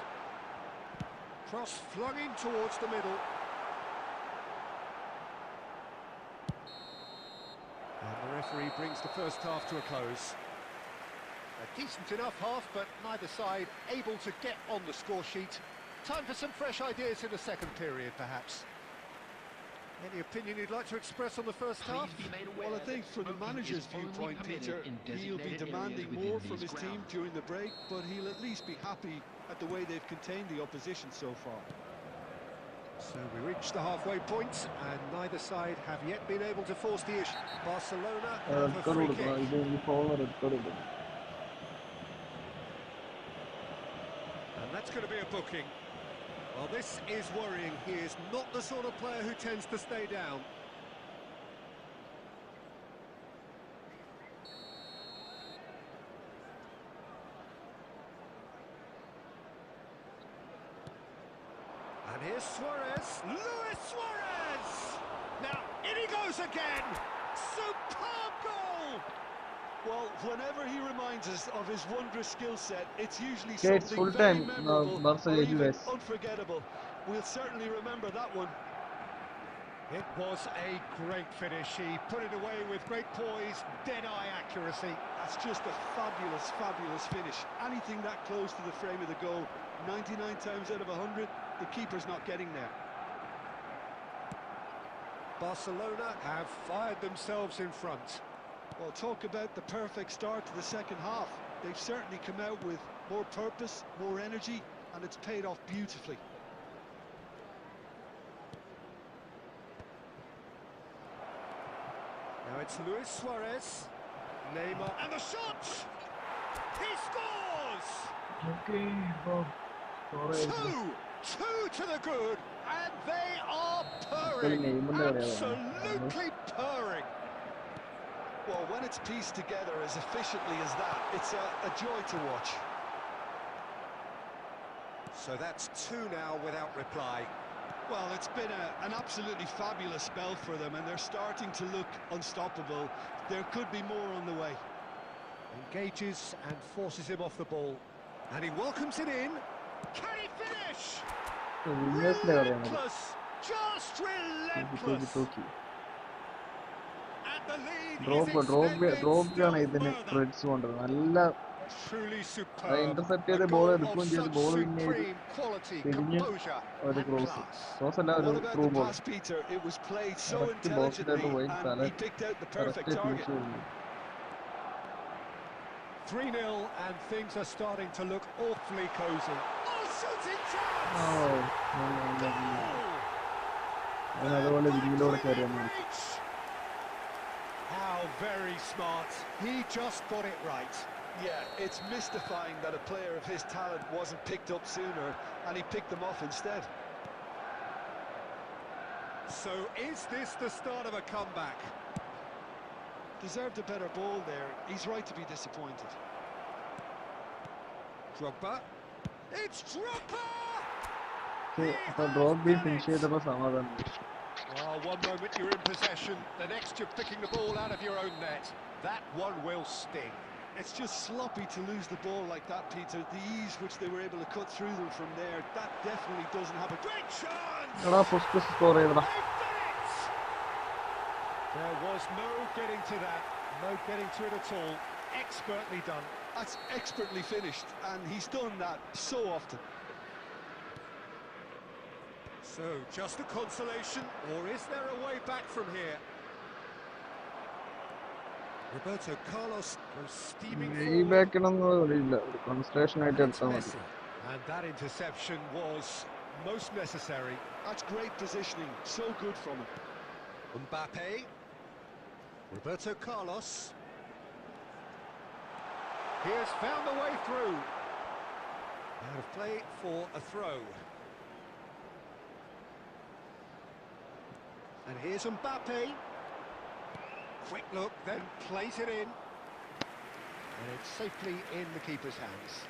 Cross flung in towards the middle. And the referee brings the first half to a close. A decent enough half, but neither side able to get on the score sheet. Time for some fresh ideas in the second period, perhaps. Any opinion you'd like to express on the first half? Well, I think from the manager's viewpoint, Peter, he'll be demanding more from his team during the break, but he'll at least be happy at the way they've contained the opposition so far. So we reach the halfway point, and neither side have yet been able to force the issue. Barcelona have a free kick. That's going to be a booking. Well, this is worrying. He is not the sort of player who tends to stay down. And here's Suarez. Luis Suarez! Now, in he goes again! Superb goal! Well, whenever he reminds us of his wondrous skill set, it's usually Okay, it's something full very time. memorable Barca or lead, even guys. unforgettable. We'll certainly remember that one. It was a great finish. He put it away with great poise, dead-eye accuracy. That's just a fabulous, fabulous finish. Anything that close to the frame of the goal, 99 times out of 100, the keeper's not getting there. Barcelona have fired themselves in front. Well, talk about the perfect start to the second half. They've certainly come out with more purpose, more energy, and it's paid off beautifully. Now it's Luis Suarez. Neymar, and the shot! He scores! Okay, oh, sorry. Two to the good, and they are Actually, purring. Neymar Absolutely purring. Well, when it's pieced together as efficiently as that, it's a joy to watch. So that's two now without reply. Well, it's been an absolutely fabulous spell for them, and they're starting to look unstoppable. There could be more on the way. Engages and forces him off the ball. And he welcomes it in. Can he finish? Relentless! Just relentless! And the lead is extended still further. Truly superb. Intercept A the goal ball, of such supreme quality, composure and class. What about the pass, Peter? It was played so intelligently, and he picked out the perfect target. 3-0, and things are starting to look awfully cosy. Oh, shooting chance! How very smart. He just got it right. Yeah, it's mystifying that a player of his talent wasn't picked up sooner, and he picked them off instead. So is this the start of a comeback? Deserved a better ball there. He's right to be disappointed. Drogba. It's Drogba! Well, one moment you're in possession, the next you're picking the ball out of your own net. That one will sting. It's just sloppy to lose the ball like that, Peter. The ease which they were able to cut through them from there, that definitely doesn't have a great chance! They've done it! There was no getting to that, no getting to it at all. Expertly done. That's expertly finished, and he's done that so often. So, just a consolation, or is there a way back from here? Roberto Carlos goes steaming forward. And that interception was most necessary. That's great positioning, so good from him. Mbappe. Roberto Carlos. He has found a way through. Out of play for a throw. And here's Mbappe. Quick look, then plays it in. And it's safely in the keeper's hands.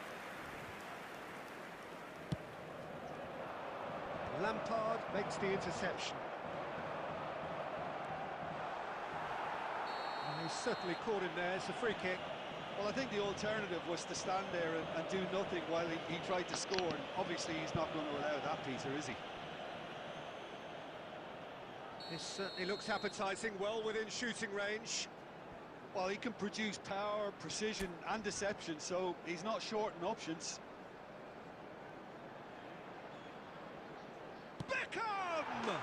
Lampard makes the interception. And he's certainly caught him there. It's a free kick. Well, I think the alternative was to stand there and do nothing while he tried to score, and obviously he's not going to allow that, Peter, is he? This certainly looks appetising, well within shooting range. Well, he can produce power, precision and deception, so he's not short in options. Beckham! Oh,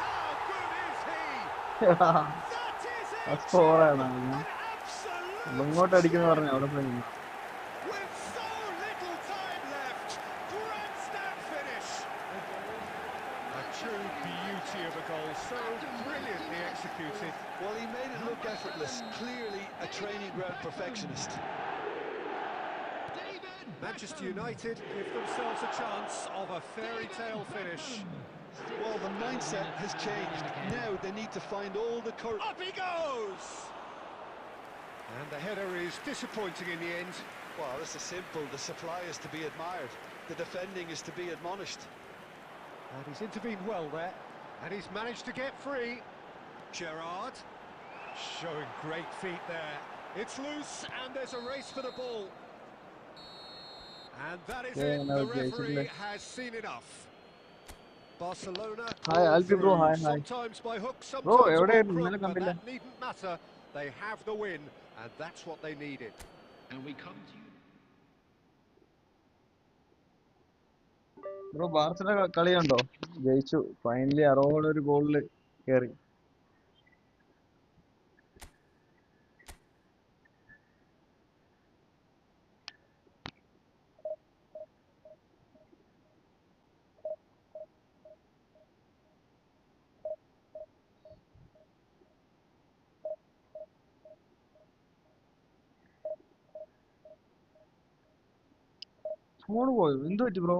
how good is he? That is it! That's four, An absolute with so little time left. Grandstand finish. A true beauty of a goal, so brilliantly executed. Well, he made it look effortless. Clearly a training ground perfectionist. David Manchester United give themselves a chance of a fairy tale finish. Well, the mindset has changed. Now they need to find all the courage. Up he goes! And the header is disappointing in the end. Well, this is simple. The supply is to be admired. The defending is to be admonished. And he's intervened well there. And he's managed to get free. Gerrard showing great feet there. It's loose and there's a race for the ball. And that is it. The referee has seen enough. Barcelona Hi, I'll be bro. Hi, hi. sometimes by hook, Bro, sometimes by എവിടെയായിരുന്നു? crook, ഇന്നലെ but കണ്ടില്ല. that needn't matter. They have the win, and that's what they needed. And we come to you. Bro ബാർസയുടെ കളി കണ്ടോ? ജയിച്ചു finally. അറോഹയുടെ ഒരു ഗോളില് കയറി. Phone പോയോ? എന്ത് പറ്റി ബ്രോ?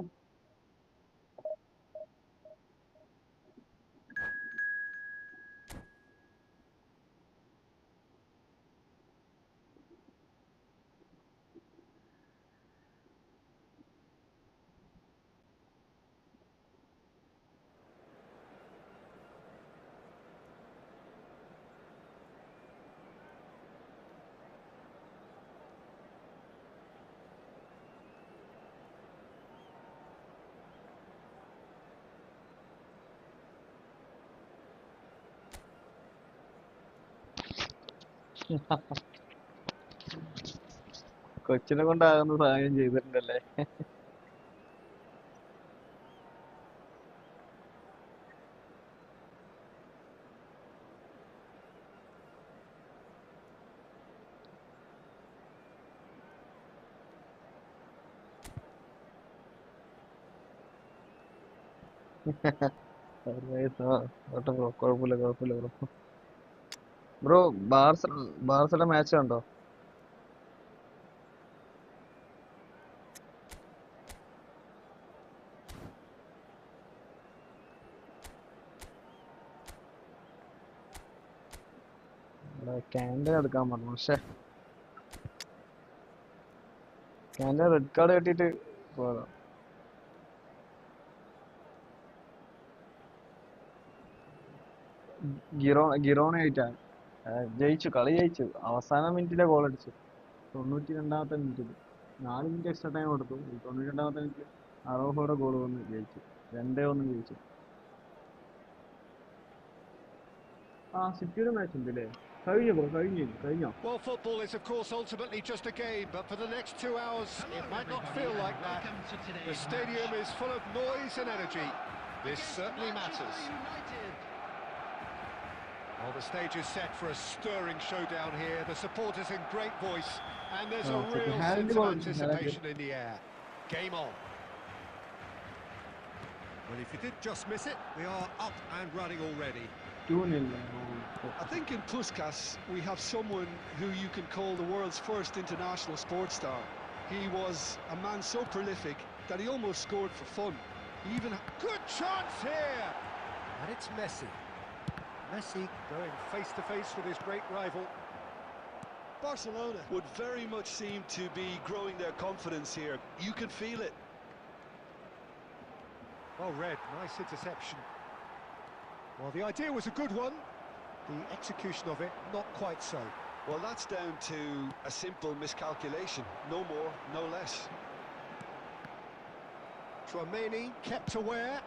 കൊച്ചിനെ കൊണ്ടാകുന്ന സാധനം ചെയ്തിട്ടുണ്ടല്ലേ? ബ്രോ കുഴപ്പമില്ല കുഴപ്പമില്ല ബ്രോ. ബ്രോ ബാർസയുടെ മാച്ച് കണ്ടോ? ക്യാൻഡ എടുക്കാൻ പറഞ്ഞു. പക്ഷെ ക്യാൻഡ റെഡ് കാർഡ് കെട്ടിട്ട് പോയതാ. ഗിറോണ ആയിട്ടാണ് ജയിച്ചു. കളി ജയിച്ചു. അവസാന മിനിറ്റിലെ ഗോൾ അടിച്ചു. 92-ാമത്തെ മിനിറ്റിൽ 4 മിനിറ്റ് എക്സ്ട്രാ ടൈം കൊടുത്തു. 92-ാമത്തെ മിനിറ്റിൽ അറോഹയുടെ ഗോൾ വന്ന് ജയിച്ചു. 2-1 ജയിച്ചു. സിറ്റിയുടെ മാച്ച് ഉണ്ട് അല്ലേ? കഴിഞ്ഞോ? Well, football is of course ultimately just a game, but for the next 2 hours it might not feel like that. The stadium is full of noise and energy. This certainly matters. Well, the stage is set for a stirring showdown here. The supporters in great voice, and there's a real sense of anticipation in the air. Game on. Well, if you did just miss it, we are up and running already. 2-0. I think in Puskás we have someone who you can call the world's first international sports star. He was a man so prolific that he almost scored for fun. He even Good chance here! And it's Messi. Messi going face to face with his great rival. Barcelona would very much seem to be growing their confidence here. You can feel it. Well read, nice interception. Well, the idea was a good one. The execution of it, not quite so. Well, that's down to a simple miscalculation. No more, no less. Tchouaméni kept aware,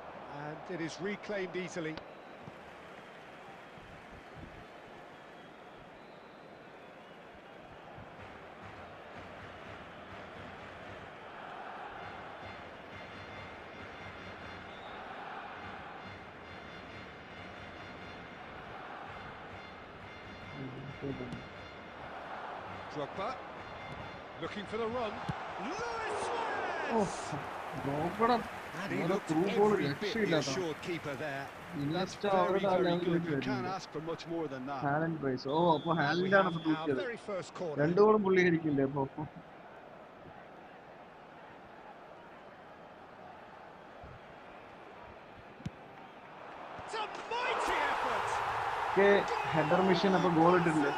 and it is reclaimed easily. Drogba looking for the run. Luis Suarez! And he looked every bit the assured keeper there. That's very, very good. You can't ask for much more than that. Haaland prize. അപ്പൊ We ഹാലൻഡാണ് have ഇപ്പൊ our തൂക്കിയത്. very first corner. 2 ഗോളും പുള്ളി അടിക്കില്ലേ അപ്പൊ? Okay, header mission appo goal ittille. Barcelona!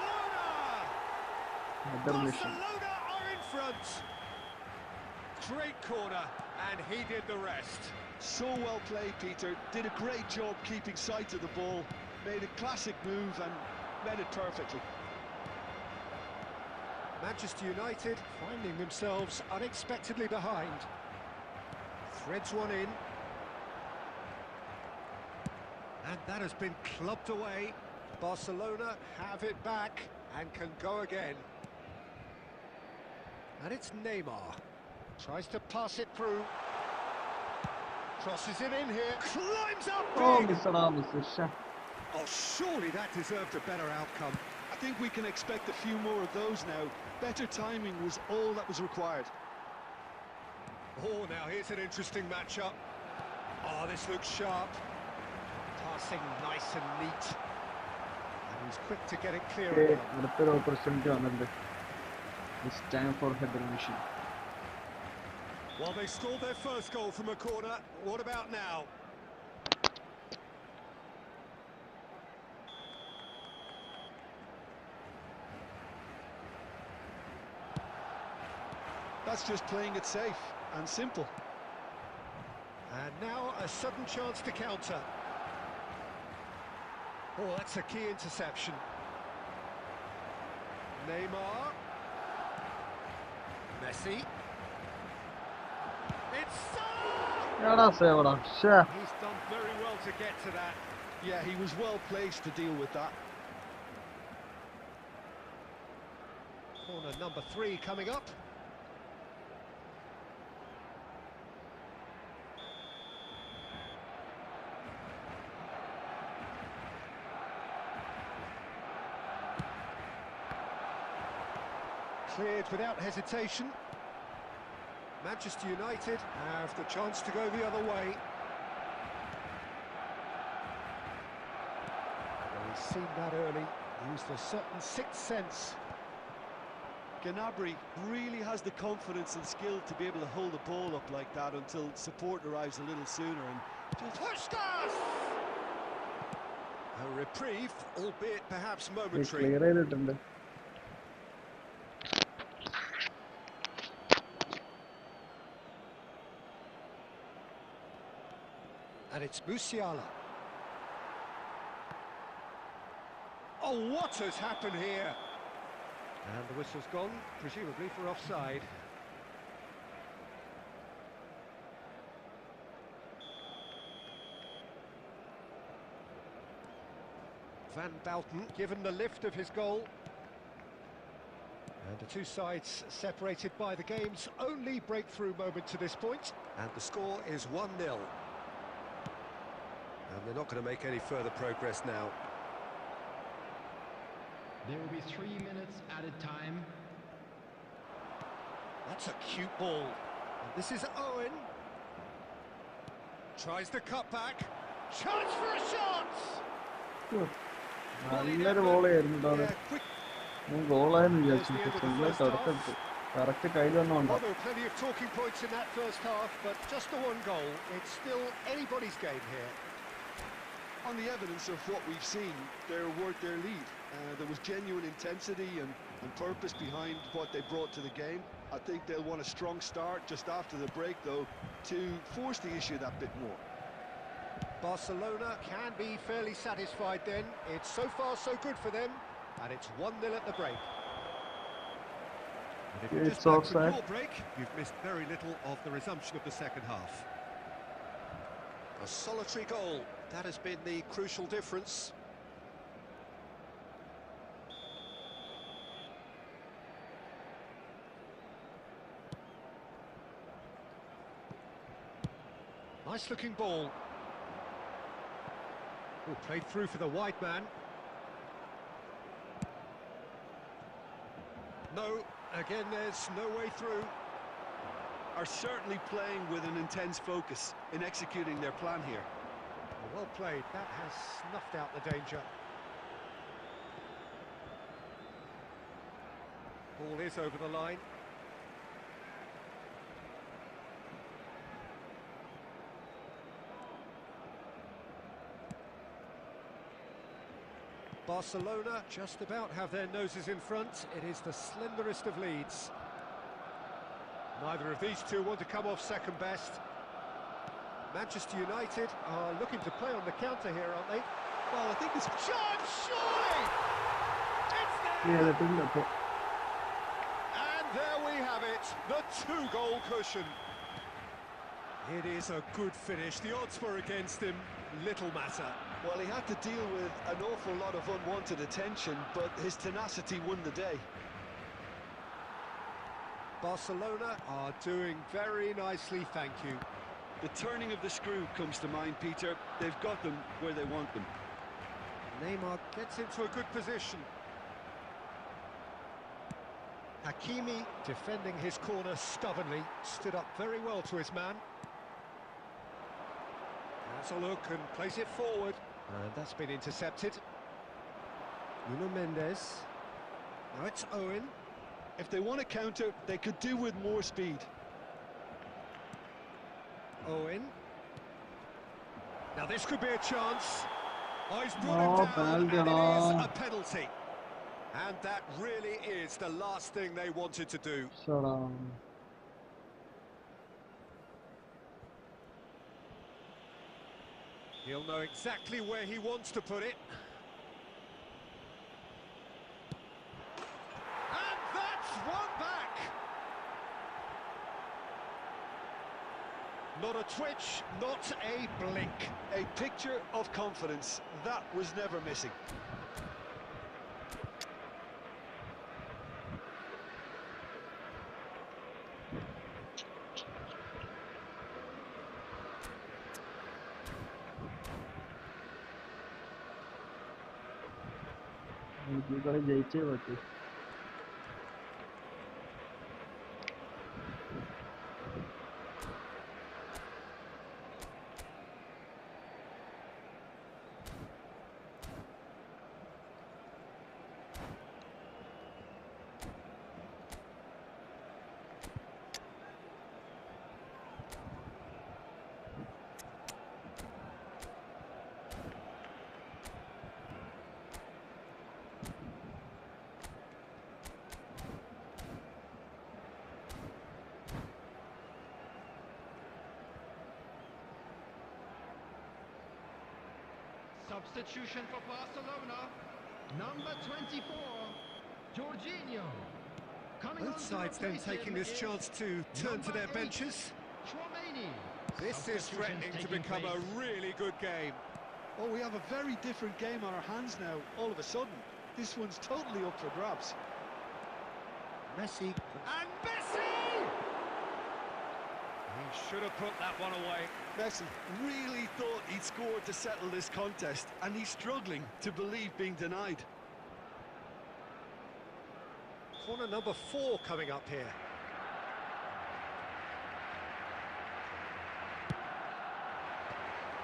Header mission. Barcelona are in front. Great corner, and he did the rest. So well played, Peter. Did a great job keeping sight of the ball. Made a classic move and read it perfectly. Manchester United finding themselves unexpectedly behind. Threads one in. And that has been clubbed away. Barcelona have it back and can go again. And it's Neymar. Tries to pass it through. Crosses it in here. Climbs up Oh, big. miss. Oh, surely that deserved a better outcome. I think we can expect a few more of those now. Better timing was all that was required. Oh, now here's an interesting matchup. Oh, this looks sharp. Passing nice and neat. And he's quick to get it clear Okay, again. അടുത്തൊരു opportunity വന്നിട്ടുണ്ട്. It's time for header mission. Well, they scored their first goal from a corner. What about now? That's just playing it safe and simple. And now a sudden chance to counter. Oh, that's a key interception. Neymar. Messi. It's Salah! എടാ സേവടാ. ശ്ശേ. He's done very well to get to that. Yeah, he was well placed to deal with that. Corner number 3 coming up. Cleared without hesitation. Manchester United have the chance to go the other way. Well, he's seen that early, used a certain sixth sense. Gnabry really has the confidence and skill to be able to hold the ball up like that until support arrives a little sooner. And Puskas! A reprieve, albeit perhaps ഇത് momentary. clear ചെയ്തിട്ടുണ്ട്. And it's Musiala. Oh, what has happened here? And the whistle's gone, presumably for offside. Van Bouten given the lift of his goal. And the two sides separated by the game's only breakthrough moment to this point. And the score is 1-0. And they're not going to make any further progress now. There will be 3 minutes added time. That's a cute ball. And this is Owen. Tries the cut back. Chance for a shot! നല്ലൊരു ball ആയിരുന്നു അത്. Yeah, quick. ഞാൻ ഗോളായെന്ന് വിചാരിച്ചു. സിംഗിളായിട്ട് അടുത്തെടുത്തു. Correct കയ്യിൽ വന്നുകൊണ്ടോ. Well, there were plenty of talking points in that first half, but just the one goal. It's still anybody's game here. on the evidence of what we've seen, they're worth their lead. There was genuine intensity and purpose behind what they brought to the game. I think they'll want a strong start just after the break, though, to force the issue that bit more. Barcelona can be fairly satisfied then. It's so far so good for them, and it's 1-0 at the break. And if you're It's just back from offside. your break, you've missed very little of the resumption of the second half. A solitary goal, that has been the crucial difference. Nice looking ball. Oh, played through for the wide man. No, again there's no way through. Are certainly playing with an intense focus in executing their plan here. Well played, that has snuffed out the danger. Ball is over the line. Barcelona just about have their noses in front. It is the slenderest of leads. Neither of these two want to come off second best. Manchester United are looking to play on the counter here, aren't they? Well, I think it's... Chance, surely! It's there! Yeah, I think that's it. And there we have it, the two-goal cushion. It is a good finish. The odds were against him. Little matter. Well, he had to deal with an awful lot of unwanted attention, but his tenacity won the day. Barcelona are doing very nicely, thank you. The turning of the screw comes to mind, Peter. They've got them where they want them. Neymar gets into a good position. Hakimi defending his corner stubbornly, stood up very well to his man. Has a look and plays it forward. And that's been intercepted. Nuno Mendes. Now it's Owen. If they want to counter, they could do with more speed. Owen. Now this could be a chance. Oh, he's brought him down, and it is a penalty. And that really is the last thing they wanted to do. Shut up. He'll know exactly where he wants to put it. And that's one back. Not a twitch, not a blink. A picture of confidence. That was never missing. ഈ കളി ജയിച്ചേ പറ്റൂ. Substitution for Barcelona. Number 24, Jorginho. Both sides then taking this chance to turn to their benches. This is threatening to become a really good game. Oh, we have a very different game on our hands now, all of a sudden. This one's totally up for grabs. Messi. And Messi! He should have put that one away. Messi really thought he'd scored to settle this contest, and he's struggling to believe being denied. Corner number 4 coming up here.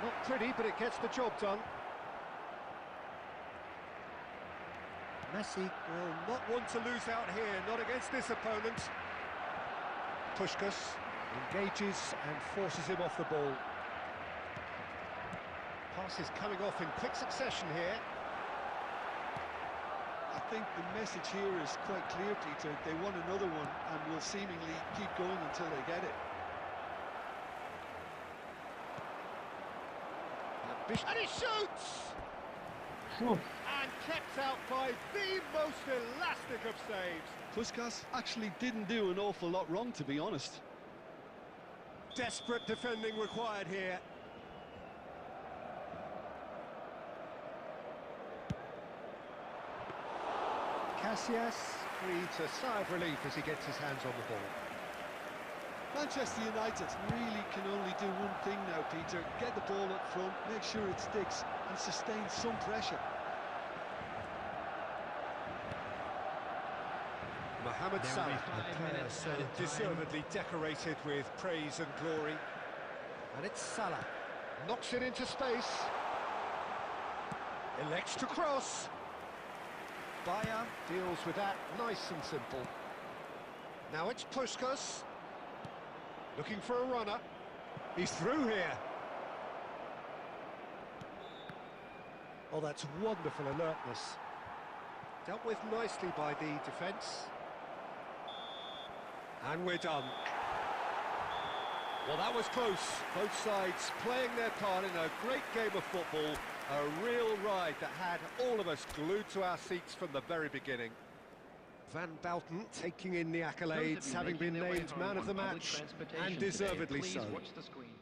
Not pretty, but it gets the job done. Messi will not want to lose out here, not against this opponent. Puskás engages and forces him off the ball. Pass is coming off in quick succession here. I think the message here is quite clear, Peter. They want another one and will seemingly keep going until they get it. And he shoots! And kept out by the most elastic of saves. Puskás actually didn't do an awful lot wrong, to be honest. Desperate defending required here. Casillas breathes a sigh of relief as he gets his hands on the ball. Manchester United really can only do one thing now, Peter. Get the ball up front, make sure it sticks, and sustain some pressure. Mohamed Salah, the player so deservedly decorated with praise and glory. And it's Salah. Knocks it into space. Elects to cross. Bayer deals with that nice and simple. Now it's Puskás. Looking for a runner. He's through here. Oh, that's wonderful alertness. Dealt with nicely by the defence. And we're done. Well, that was close. Both sides playing their part in a great game of football. A real ride that had all of us glued to our seats from the very beginning. Van Bouten taking in the accolades, having been named man of the match, and deservedly so. Watch the screen.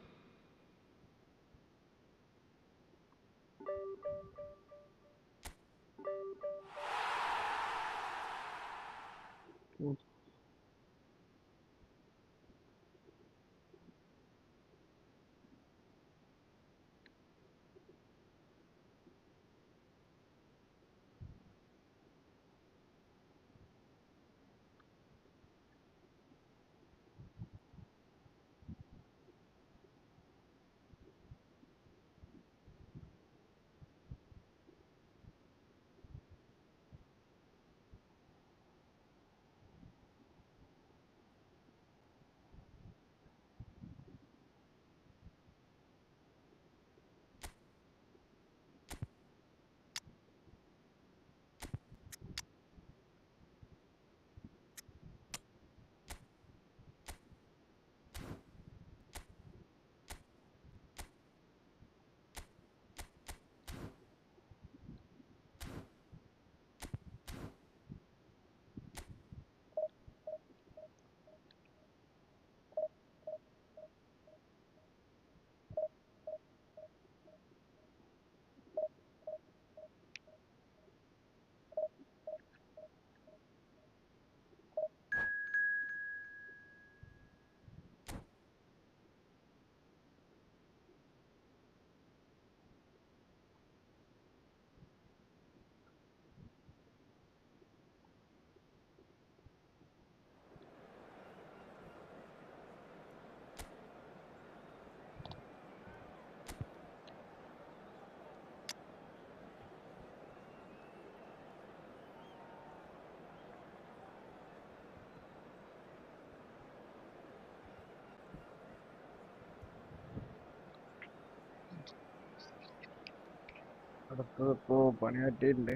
അടുത്തത് ഇപ്പോൾ പണി പറ്റിയിട്ടുണ്ട്.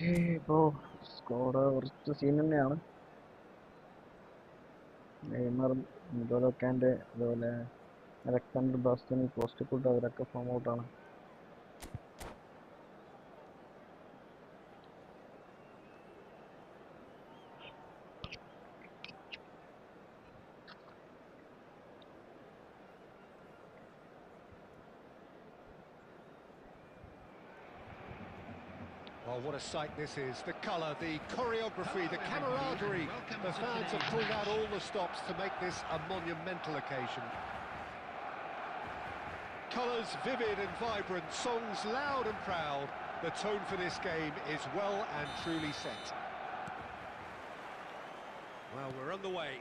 ഇപ്പോൾ squad കുറച്ച് scene തന്നെയാണ്. നെയ്മറും മിഡോലൊക്കാൻ്റെ അതുപോലെ Alexander ബാസ്റ്റനി post food അവരൊക്കെ form ഔട്ടാണ്. Oh, what a sight this is. The colour, the choreography, the camaraderie. The fans have pulled out all the stops to make this a monumental occasion. Colours vivid and vibrant, songs loud and proud. The tone for this game is well and truly set. Well, we're on the way.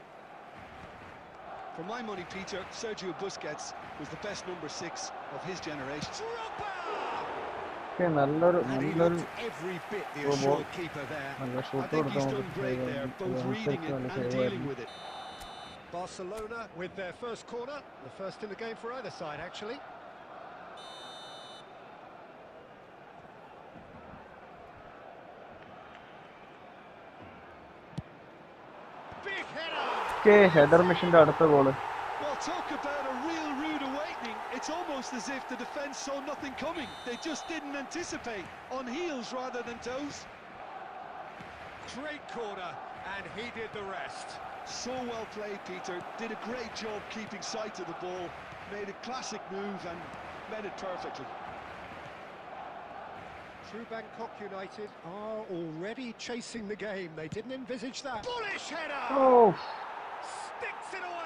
For my money, Peter, Sergio Busquets was the best number 6 of his generation. നല്ലൊരു every bit the assured keeper there. നല്ല I shoot think he's കൊടുത്താൽ done great there, both reading it and dealing with it. Barcelona with their first corner, the first in the game for either side, actually. Big header. Header മിഷന്റെ അടുത്ത goal. Well, talk about a real rude awakening. It's almost as if the defence saw nothing coming. They just didn't anticipate, on heels rather than toes. Great corner, and he did the rest. So well played, Peter. Did a great job keeping sight of the ball. Made a classic move and made it perfectly. True Bangkok United are already chasing the game. They didn't envisage that. Bullish header! ഓ Sticks it away!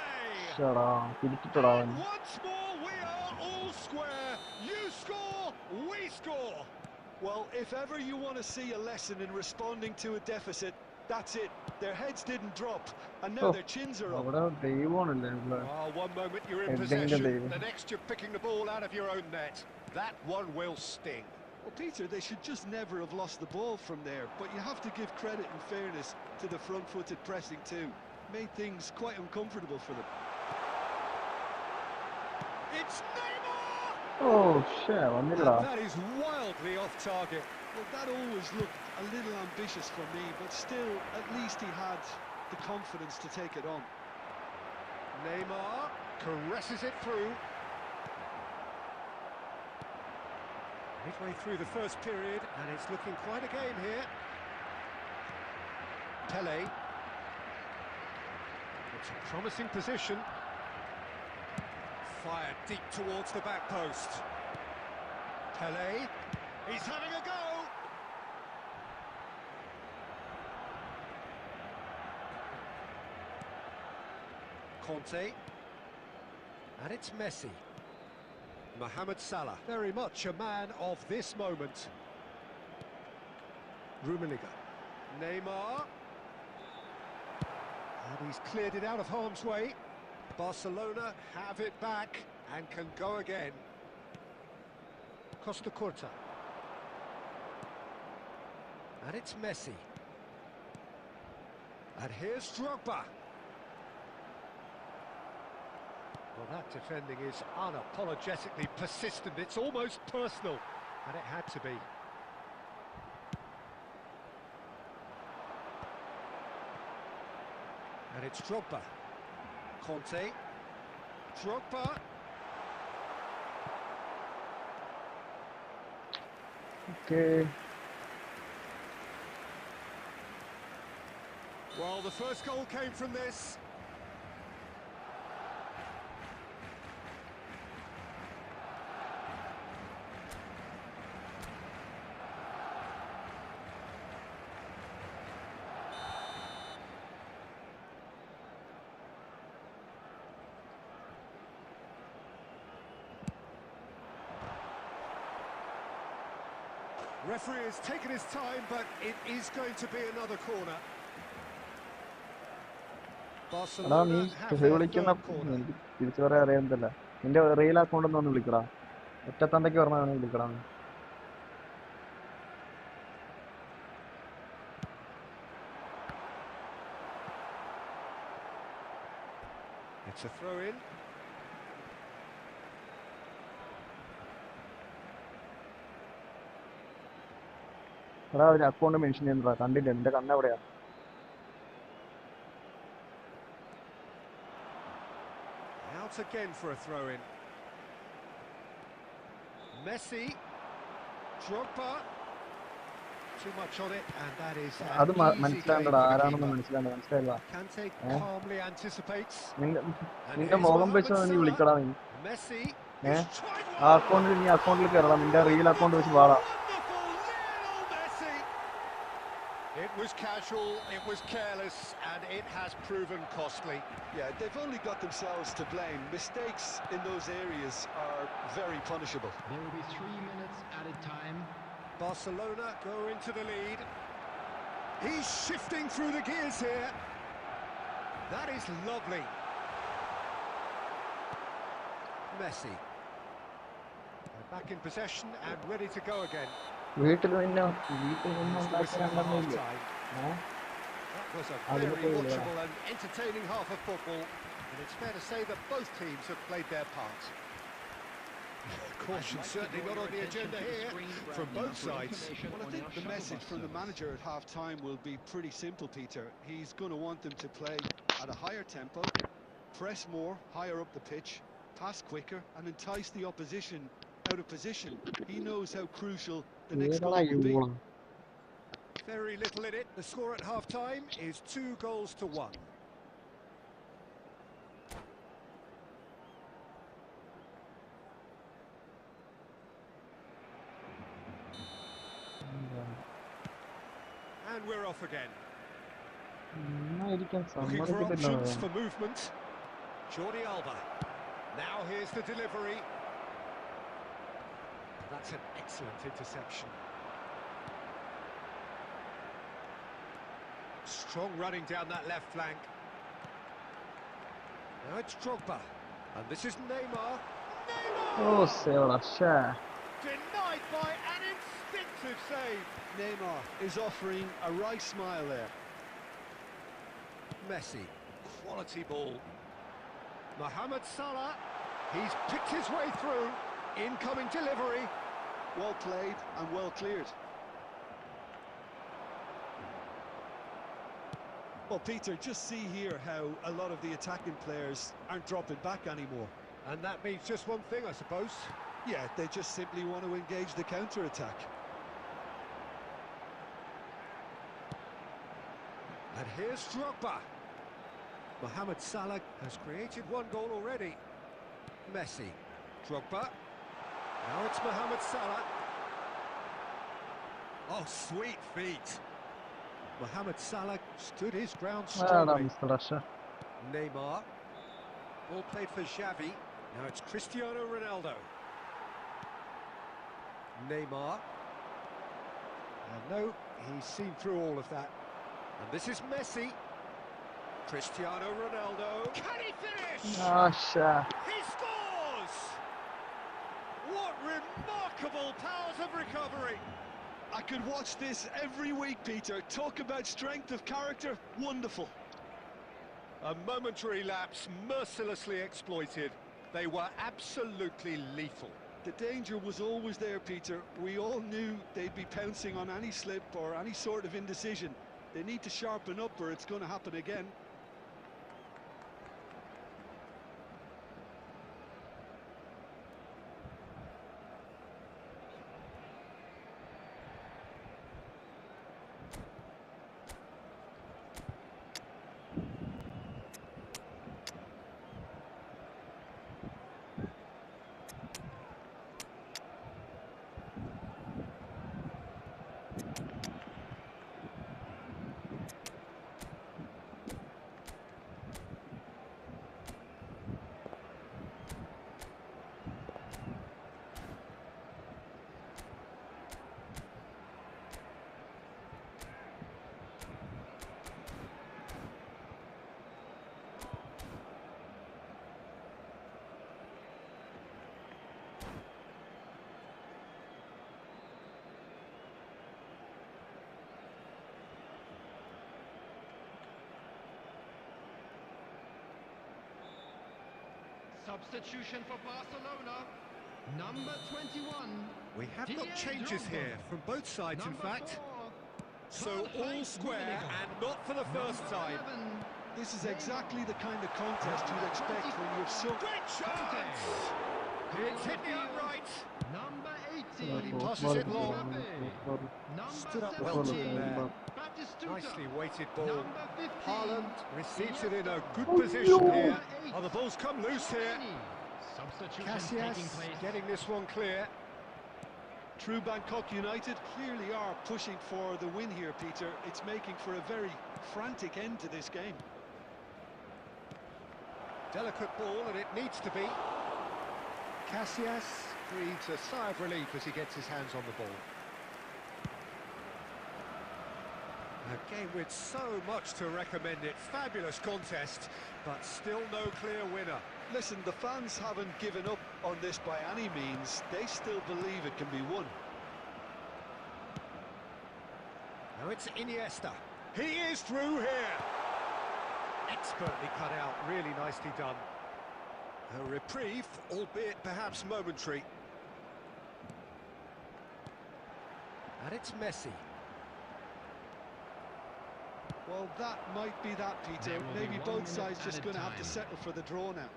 ഷടാ തിരിച്ചിട്ടടാ. Once more, score. Well, if ever you want to see a lesson in responding to a deficit, that's it. Their heads didn't drop, and now their chins are up. Oh, one moment you're in possession, the next you're picking the ball out of your own net. That one will sting. Well, Peter, they should just never have lost the ball from there, but you have to give credit and fairness to the front-footed pressing too. Made things quite uncomfortable for them. It's Neymar! Oh shit, And that is wildly off target. Well, that always looked a little ambitious for me, but still, at least he had the confidence to take it on. Neymar caresses it through. Midway through the first period, and it's looking quite a game here. Pele. It's a promising position. Fired deep towards the back post. Pele. He's having a go. Conte. And it's Messi. Mohamed Salah, very much a man of this moment. Rummenigge. Neymar. And he's cleared it out of harm's way. Barcelona have it back and can go again. Costa Curta. And it's Messi. And here's Drogba. Well, that defending is unapologetically persistent. It's almost personal, and it had to be. And it's Drogba. Conte. Drogba. Okay. Well, the first goal came from this. Referee has taken his time, but it is going to be another corner. എടാ നീ വിളിക്കുന്ന എനിക്ക് തിരിച്ചു പറയാൻ അറിയാന്തല്ല. നിന്റെ real account ഒന്ന് വിളിക്കടാ. ഒറ്റത്തന്തയ്ക്ക് പറഞ്ഞാൽ വിളിക്കടാ. It's a throw in. എടാ ഒരു അക്കൗണ്ട് മെൻഷൻ ചെയ്യുന്നതാ, കണ്ടില്ല, എന്റെ കണ്ണെവിടെയാ? Out again for a throw in. Messi. Drogba. Too much on it, and that is അത് മനസ്സിലാണ്ടടാ, ആരാണെന്ന് മനസ്സിലായില്ല. Kante calmly anticipates. നിന്റെ മുഖം വെച്ച് നീ വിളിക്കടാ. നീ Messi. ആ അക്കൗണ്ടിൽ നീ അക്കൗണ്ടിൽ കയറണം, നിന്റെ റിയൽ അക്കൗണ്ട് വെച്ച് പാടാ. It was casual, it was careless, and it has proven costly. Yeah, they've only got themselves to blame. Mistakes in those areas are very punishable. There will be 3 minutes added time. Barcelona go into the lead. He's shifting through the gears here. That is lovely. Messi. They're back in possession and ready to go again. വീട്ടിൽ നിന്ന് ഉണ്ടാക്കിയ രണ്ടെണ്ണം. That was a very watchable and entertaining half of football, and it's fair to say that both teams have played their part. Caution certainly not on the agenda here from both sides. Well, I think the message from the manager at half-time will be pretty simple, Peter. He's going to want them to play at a higher tempo, press more, higher up the pitch, pass quicker, and entice the opposition out of position. He knows how crucial the next goal will be. Very little in it. The score at half-time is 2 goals to 1. And we're off again. Looking for options for movement. Jordi Alba. Now here's the delivery. That's an excellent interception. Strong running down that left flank. Now it's Drogba. And this is Neymar. Oh, Neymar! save, share. Denied by an instinctive save. Neymar is offering a wry smile there. Messi. Quality ball. Mohamed Salah. He's picked his way through. Incoming delivery. Well played and well cleared. Well, Peter, just see here how a lot of the attacking players aren't dropping back anymore. And that means just one thing, I suppose. Yeah, they just simply want to engage the counter-attack. And here's Drogba. Mohamed Salah has created one goal already. Messi. Drogba. Now it's Mohamed Salah. Oh, sweet feet. Mohamed Salah stood his ground Well strongly. done, Mr. Russia. Neymar. Ball played for Xavi. Now it's Cristiano Ronaldo. Neymar. And no, he's seen through all of that. And this is Messi. Cristiano Ronaldo. Can he finish? Ah, share. He scores! What remarkable powers of recovery! I could watch this every week, Peter. Talk about strength of character. Wonderful. A momentary lapse mercilessly exploited. They were absolutely lethal. The danger was always there, Peter. We all knew they'd be pouncing on any slip or any sort of indecision. They need to sharpen up or it's going to happen again. Substitution for Barcelona. Number 21. We have got changes Drogba. here from both sides, in Number fact. 4. So all square and not for the first time. This is exactly the kind of contest you'd expect when you've so... Great chance! It's hit the upright. Number But he 18. passes it long. Number Stood up well to him there. Batistuta. Nicely weighted ball. Number 15. Haaland receives it in a good Oh, position no. here. Oh, the ball's come loose here. Substitution Casillas taking place. getting this one clear. True Bangkok United clearly are pushing for the win here, Peter. It's making for a very frantic end to this game. Delicate ball, and it needs to be. Casillas breathes a sigh of relief as he gets his hands on the ball. A game with so much to recommend it. Fabulous contest, but still no clear winner. Listen, the fans haven't given up on this by any means. They still believe it can be won. Now it's Iniesta. He is through here. Expertly cut out, really nicely done. A reprieve, albeit perhaps momentary. And it's Messi. Well, that might be that, Peter. There will be Maybe 1 both minute sides just added going to have to time. settle for the draw now.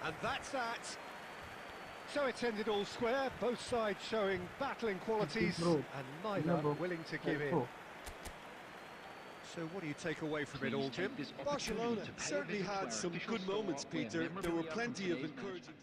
And that's that. So it's ended all square, both sides showing battling qualities, and neither willing to give in. So what do you take away from it all, Jim? Barcelona certainly had some good moments, Peter. There were plenty of encouraging...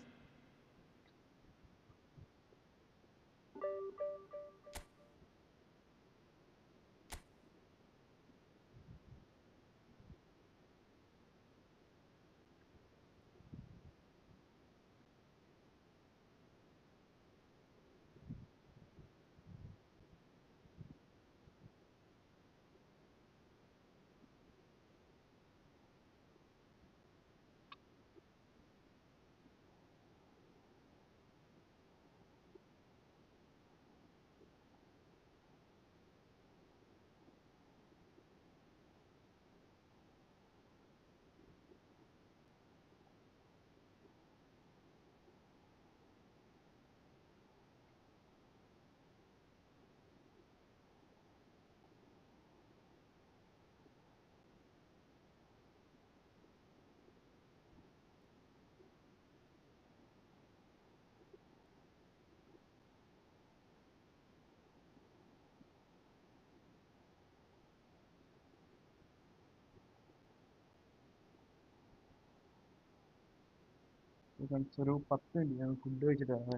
friends ഒരു 10 minute ഞാൻ food കഴിച്ചിട്ടാണ്.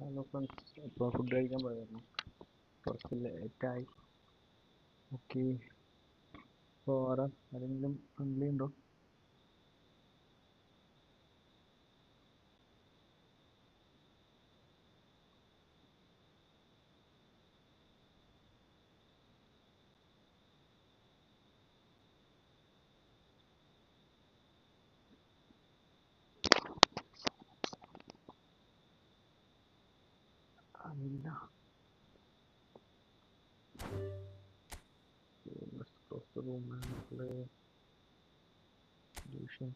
Hello friends, ഇപ്പോൾ food കഴിക്കാൻ പോയായിരുന്നു. കുറച്ച് ലേറ്റായി. Okay, ഇപ്പോൾ ആരെങ്കിലും ഫ്രണ്ട്ലി ഉണ്ടോ? ഇല്ല. Let's cross the room and play division.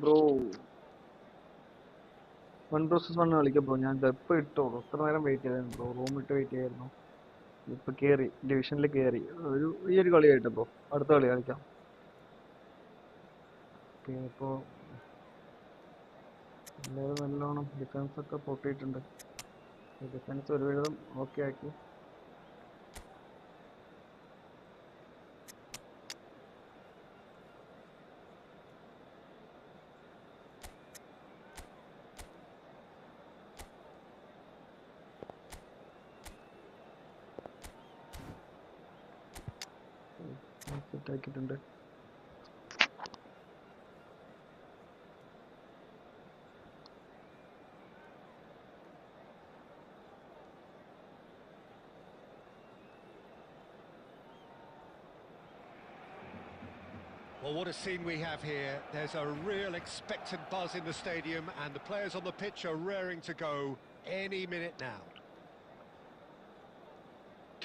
Bro 1 vs 1 കളിക്കാം ബ്രോ. ഞാൻ ഇപ്പോൾ ഇട്ടോളൂ. എത്ര നേരം വെയിറ്റ് ചെയ്തായിരുന്നു ബ്രോ? റൂമിട്ട് വെയിറ്റ് ചെയ്യായിരുന്നു. ഇപ്പോൾ കയറി, ഡിവിഷനിൽ കയറി. ഈ ഒരു കളിയായിട്ട് ബ്രോ. അടുത്ത കളി കളിക്കാം. ഓക്കെ, ഇപ്പോൾ എല്ലാവരും നല്ലോണം ഡിഫൻസൊക്കെ പൊട്ടിയിട്ടുണ്ട്. ഡിഫൻസ് ഒരുവിധം ഓക്കെ ആക്കി. സെറ്റാക്കിയിട്ടുണ്ട്. Well, what a scene we have here. There's a real expectant buzz in the stadium, and the players on the pitch are raring to go any minute now.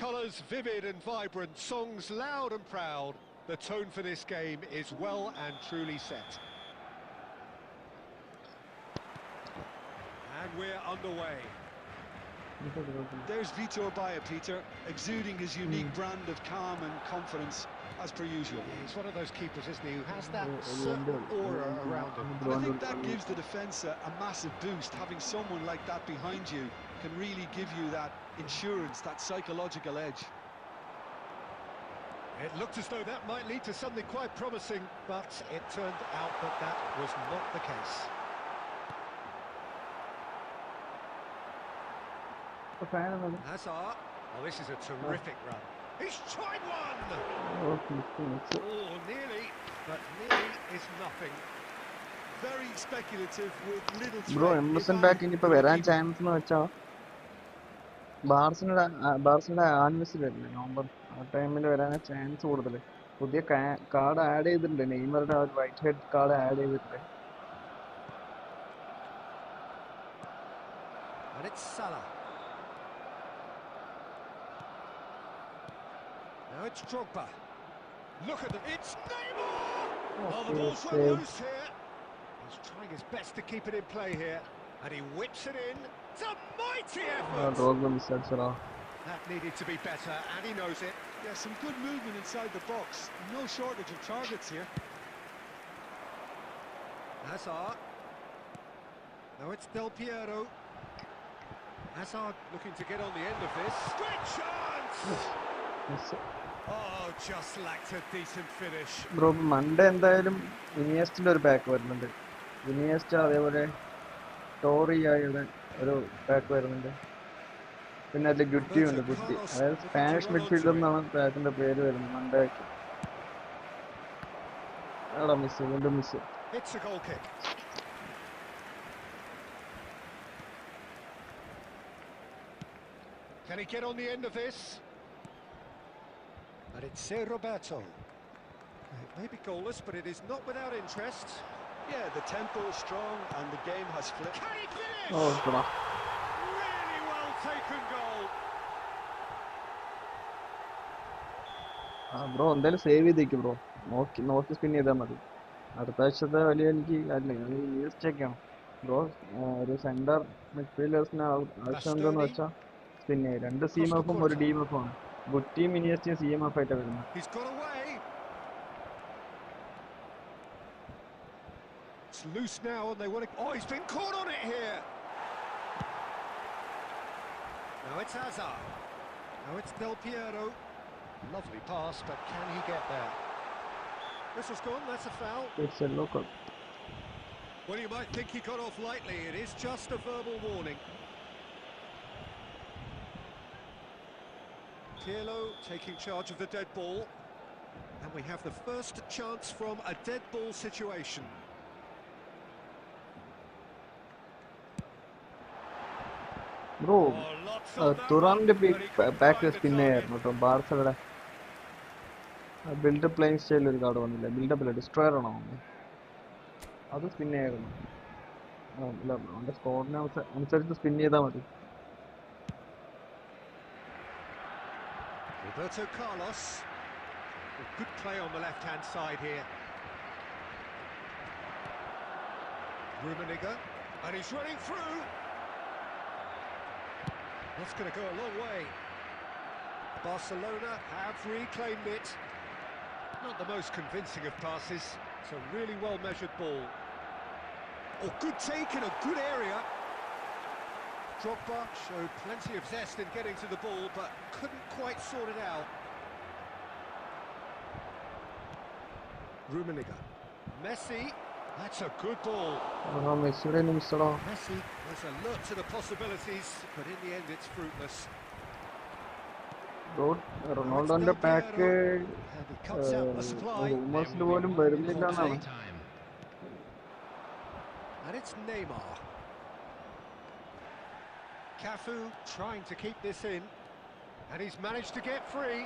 Colours vivid and vibrant, songs loud and proud. The tone for this game is well and truly set. And we're underway. There's Vitor Baia, Peter, exuding his unique brand of calm and confidence, as per usual. He's one of those keepers, isn't he, who has that certain aura around him. And I think that gives the defence a massive boost. Having someone like that behind you can really give you that insurance, that psychological edge. It looked as though that might lead to something quite promising, but it turned out that that was not the case. Hazard. Well, this is a terrific run. He's tried one! Oh, nearly, but nearly is nothing. Very speculative with little bro threat. എംബസൺ back ഇനിയിപ്പോൾ വരാൻ chance എന്ന് വെച്ചാൽ ബാർസിന്റെ anniversary അല്ലേ November, ആ ടൈമിൽ വരാൻ chance കൂടുതൽ. പുതിയ കാർഡ് ആഡ് ചെയ്തിട്ടുണ്ട്. നെയ്മറുടെ ഒരു വൈറ്റ് ഹെഡ് കാർഡ് ആഡ് ചെയ്തിട്ടുണ്ട്. And it's Salah. Now it's Drogba. Look at it. It's Neymar! Oh, the ball's run loose here. He's trying his best to keep it in play here. And he whips it in. It's a mighty effort! That needed to be better, and he knows it. Yeah, some good movement inside the box. No shortage of targets here. Hazard. Now it's Del Piero. Hazard looking to get on the end of this. Great chance! Oh, just lacked a decent finish. Bro Monday എന്തായാലും ഇനിയസ്റ്റിന്റെ ഒരു back വരുന്നുണ്ട്. Iniesta അതേപോലെ ടോറിയായുടെ ഒരു back വരുന്നുണ്ട്. പിന്നെ അതിൽ ഗുറ്റി ഉണ്ട്. ഗുറ്റി അതായത് സ്പാനിഷ് മിഡ്ഫീൽഡർ എന്നാണ് ബാക്കിന്റെ പേര് വരുന്നത്. മൺഡേക്ക് എടാ മിസ്, വീണ്ടും miss. It's a goal kick. Can he get on the end of this? And it's Roberto. It may be goalless, but it is not without interest. Yeah, the tempo is strong and the game has flipped. Can he finish? ഓ bro, Really well taken goal. Bro എന്തായാലും save ചെയ്തേക്കും bro. നോക്കി നോക്കി spin ചെയ്താൽ മതി. അടുത്ത ആഴ്ചത്തെ വലിയ എനിക്ക് അല്ല യൂസ് ബ്രോ. ഒരു സെന്റർ മിഡ്ഫീൽഡേഴ്സിന് ആവശ്യം എന്തെന്ന് Bastoni, വെച്ചാൽ പിന്നെ 2 Costa CMF-ഉം ഒരു Curta. DMF ആണ്. ഗുഡ് ടീം ഇനിയസ്റ്റ് CMF ആയിട്ടാണ് വരുന്നത്. He's got away. It's loose now and they want to... Oh, he's been caught on it here. Now it's Hazard. Now it's Del Piero. Lovely pass, but can he get there? Whistle's gone, that's a foul. It's a local. Well, you might think he got off lightly. It is just a verbal warning. Pirlo taking charge of the dead ball. And we have the first chance from a dead ball situation. Bro Oh, lots on that തുറാമിന്റെ one, but he couldn't back find the spin target. ആയിരുന്നു കേട്ടോ. ബാർസയുടെ build-up playing സ്റ്റൈലിൽ ഒരു card വന്നില്ല. Build-up അല്ല, destroyer ആണോ അത് spin ആയിരുന്നു. അല്ല, അവന്റെ സ്കോറിന് അനുസരിച്ച് സ്പിൻ ചെയ്താൽ മതി. Roberto Carlos. A good play on the left-hand side here. Rummenigge, and he's running through. That's going to go a long way. Barcelona have reclaimed it. Not the most convincing of passes. It's a really well-measured ball. Oh, good take in a good area. Drogba showed plenty of zest in getting to the ball, but couldn't quite sort it out. Rummenigge. Messi. That's a good ball. മെസ്സിയുടെ മിസ്സഡോ. Messi has a look to the possibilities, but in the end it's fruitless. റൊണാൾഡോന്റെ pack And he cuts out the supply. റൂമേഴ്സിൽ പോലും വരുന്നില്ല എന്നാണ്. And it's Neymar. Cafu trying to keep this in, and he's managed to get free.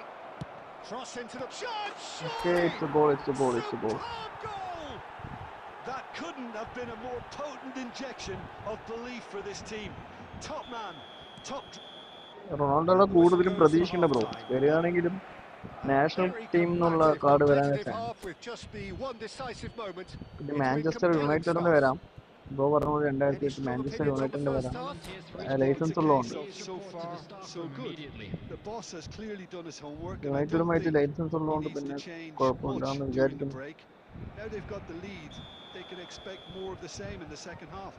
Cross into the shot. Okay, it's a goal, it's a goal, it's a goal. Superb goal! That couldn't have been a more potent injection of belief for this team. Top man, top... റൊണാൾഡോയുടെ കൂടുതലും പ്രതീക്ഷിക്കേണ്ട bro. വരികയാണെങ്കിലും national team എന്നുള്ള card വരാൻ പിന്നെ Manchester യുണൈറ്റഡിന് വരാം. Bro പറഞ്ഞ പോലെ 2008 Manchester യുണൈറ്റഡിന് വരാം. ലൈസൻസ് ഉള്ളതുകൊണ്ട്. യുണൈറ്റഡുമായിട്ട് ലൈസൻസ് ഉള്ളതുകൊണ്ട് പിന്നെ കുഴപ്പമില്ലാന്ന് വിചാരിക്കുന്നു. Now they've got the lead, they can expect more of the same in the second half.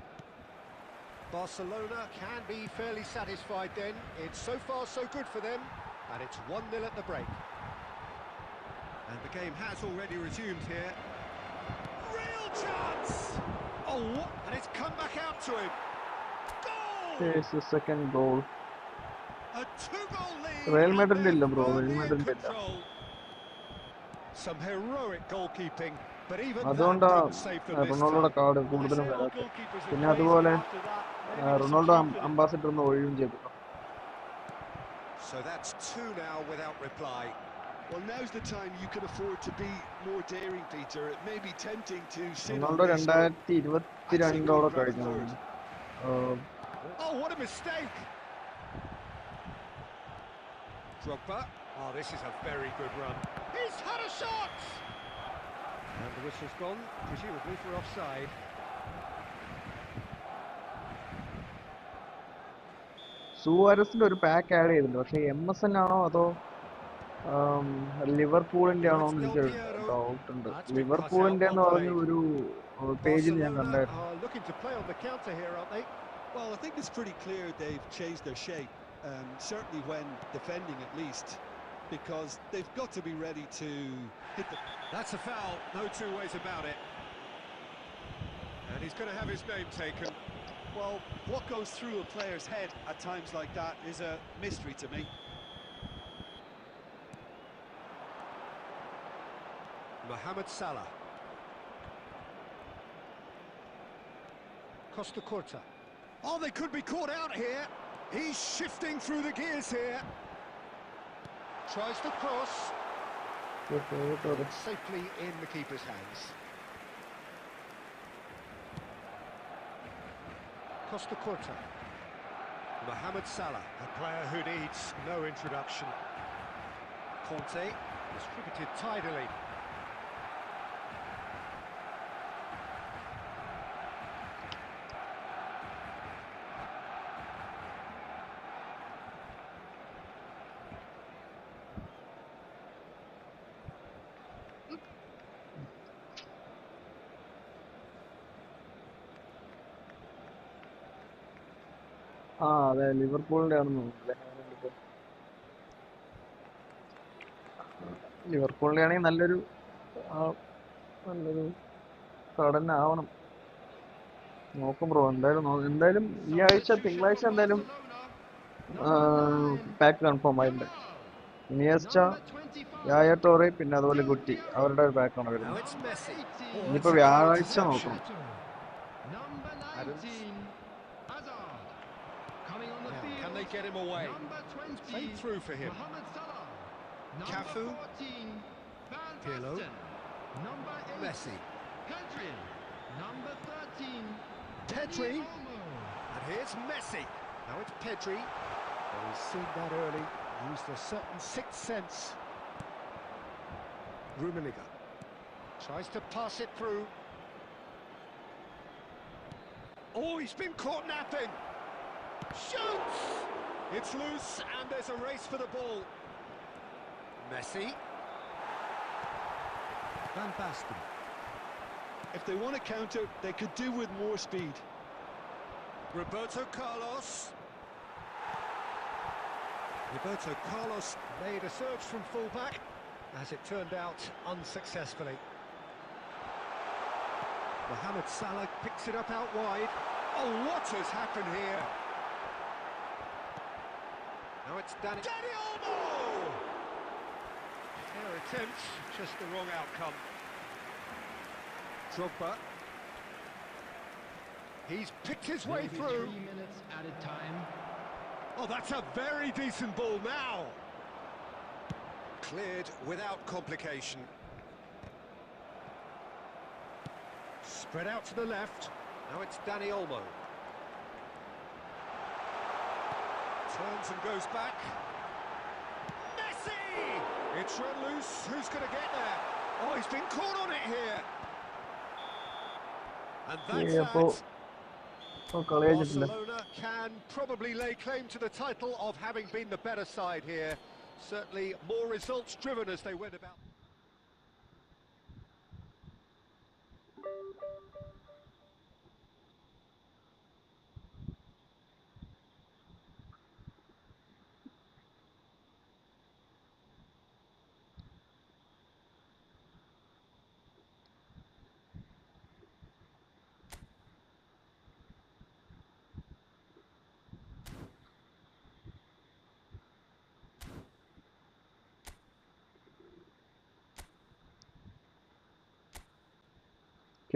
Barcelona can be fairly satisfied then. It's so far so good for them, and it's 1-0 at the break. And the game has already resumed here. Real chance! Oh, and it's come back out to him. Goal! Here's the second goal. A 2-goal lead. Real Madrid and ഇല്ല bro, they're Real in Madrid ഇല്ല. control. Some heroic goalkeeping, but even അതുകൊണ്ടാ that couldn't save them this റൊണാൾഡോയുടെ time. Card കൂടുതലും വരാത്തത്. പിന്നെ അതുപോലെ Ronaldo ambassador ഒന്ന് ഒഴിയും ചെയ്തു. So that's 2 now without reply. Well, now's the time you can afford to be more daring, Peter. It may be tempting to sit on Ronaldo this. 2022 കഴിഞ്ഞു. Oh, what a mistake! Drogba. Oh, this is a very good run. He's had a shot! And the whistle's gone, presumably for offside. സുവാരസിന്റെ ഒരു pack add ചെയ്തിട്ടുണ്ട്. പക്ഷെ MSN ആണോ അതോ ലിവർപൂളിന്റെ ആണോ എന്ന് എനിക്ക് doubt ഉണ്ട്. ലിവർപൂളിന്റെ എന്ന് പറഞ്ഞ ഒരു പേജിൽ ഞാൻ കണ്ടായിരുന്നു. Looking to play on the counter here, aren't they? Well, I think it's pretty clear they've changed their shape, certainly when defending at least, because they've got to be ready to hit the... That's a foul, no two ways about it. And he's going to have his name taken. Well, what goes through a player's head at times like that is a mystery to me. Mohamed Salah. Costa Curta. Oh, they could be caught out here. He's shifting through the gears here. Tries to cross. Safely in the keeper's hands. Costa Curta. Mohamed Salah, a player who needs no introduction. Conte. Distributed tidily. ആ അതെ ലിവർപൂളിന്റെ ആണെന്ന് തോന്നുന്നു ലിവർപൂളിന്റെ ആണെങ്കിൽ ആ, നല്ലൊരു കടന്നെ ആവണം. നോക്കും bro, എന്തായാലും ഈ ആഴ്ച തിങ്കളാഴ്ച എന്തായാലും പാക്ക് കൺഫേം ആയിട്ടുണ്ട്. ഇനിയസ്റ്റ, യായ ടോറെ, പിന്നെ അതുപോലെ കുറ്റി, അവരുടെ ഒരു പാക്കാണ് Now വരുന്നത്. it's Messi. Oh, ഇനിയിപ്പോ that's a good വ്യാഴാഴ്ച interception. നോക്കണം. Number Adams. 19, Hazard. Coming on the Now, field. can they get him away? Number 20, Played through for him. Mohamed Salah. Number Cafu. 14, Van Pirlo. Basten. Number 8, Messi. Pedri. Number 13, Pedri. Dani Olmo. And here's Messi. Now it's Pedri. Oh, he's seen that early. Used a certain sixth sense. Rummenigge tries to pass it through. Oh, he's been caught napping. Shoots! It's loose and there's a race for the ball. Messi. Van Basten. If they want to counter, they could do with more speed. Roberto Carlos. Roberto Carlos made a surge from fullback, as it turned out unsuccessfully. Mohamed Salah picks it up out wide. Oh, what has happened here? Now it's Dani Olmo! Fair attempt, just the wrong outcome. Drogba. He's picked his way Maybe through. 3 minutes added time. Oh, that's a very decent ball now. Cleared without complication. Spread out to the left. Now it's Dani Olmo. Turns and goes back. Messi! It's run loose. Who's going to get there? Oh, he's been caught on it here. And that's അപ്പോൾ that. കളി കഴിഞ്ഞിട്ടില്ല. Barcelona can probably lay claim to the title of having been the better side here. Certainly more results driven as they went about.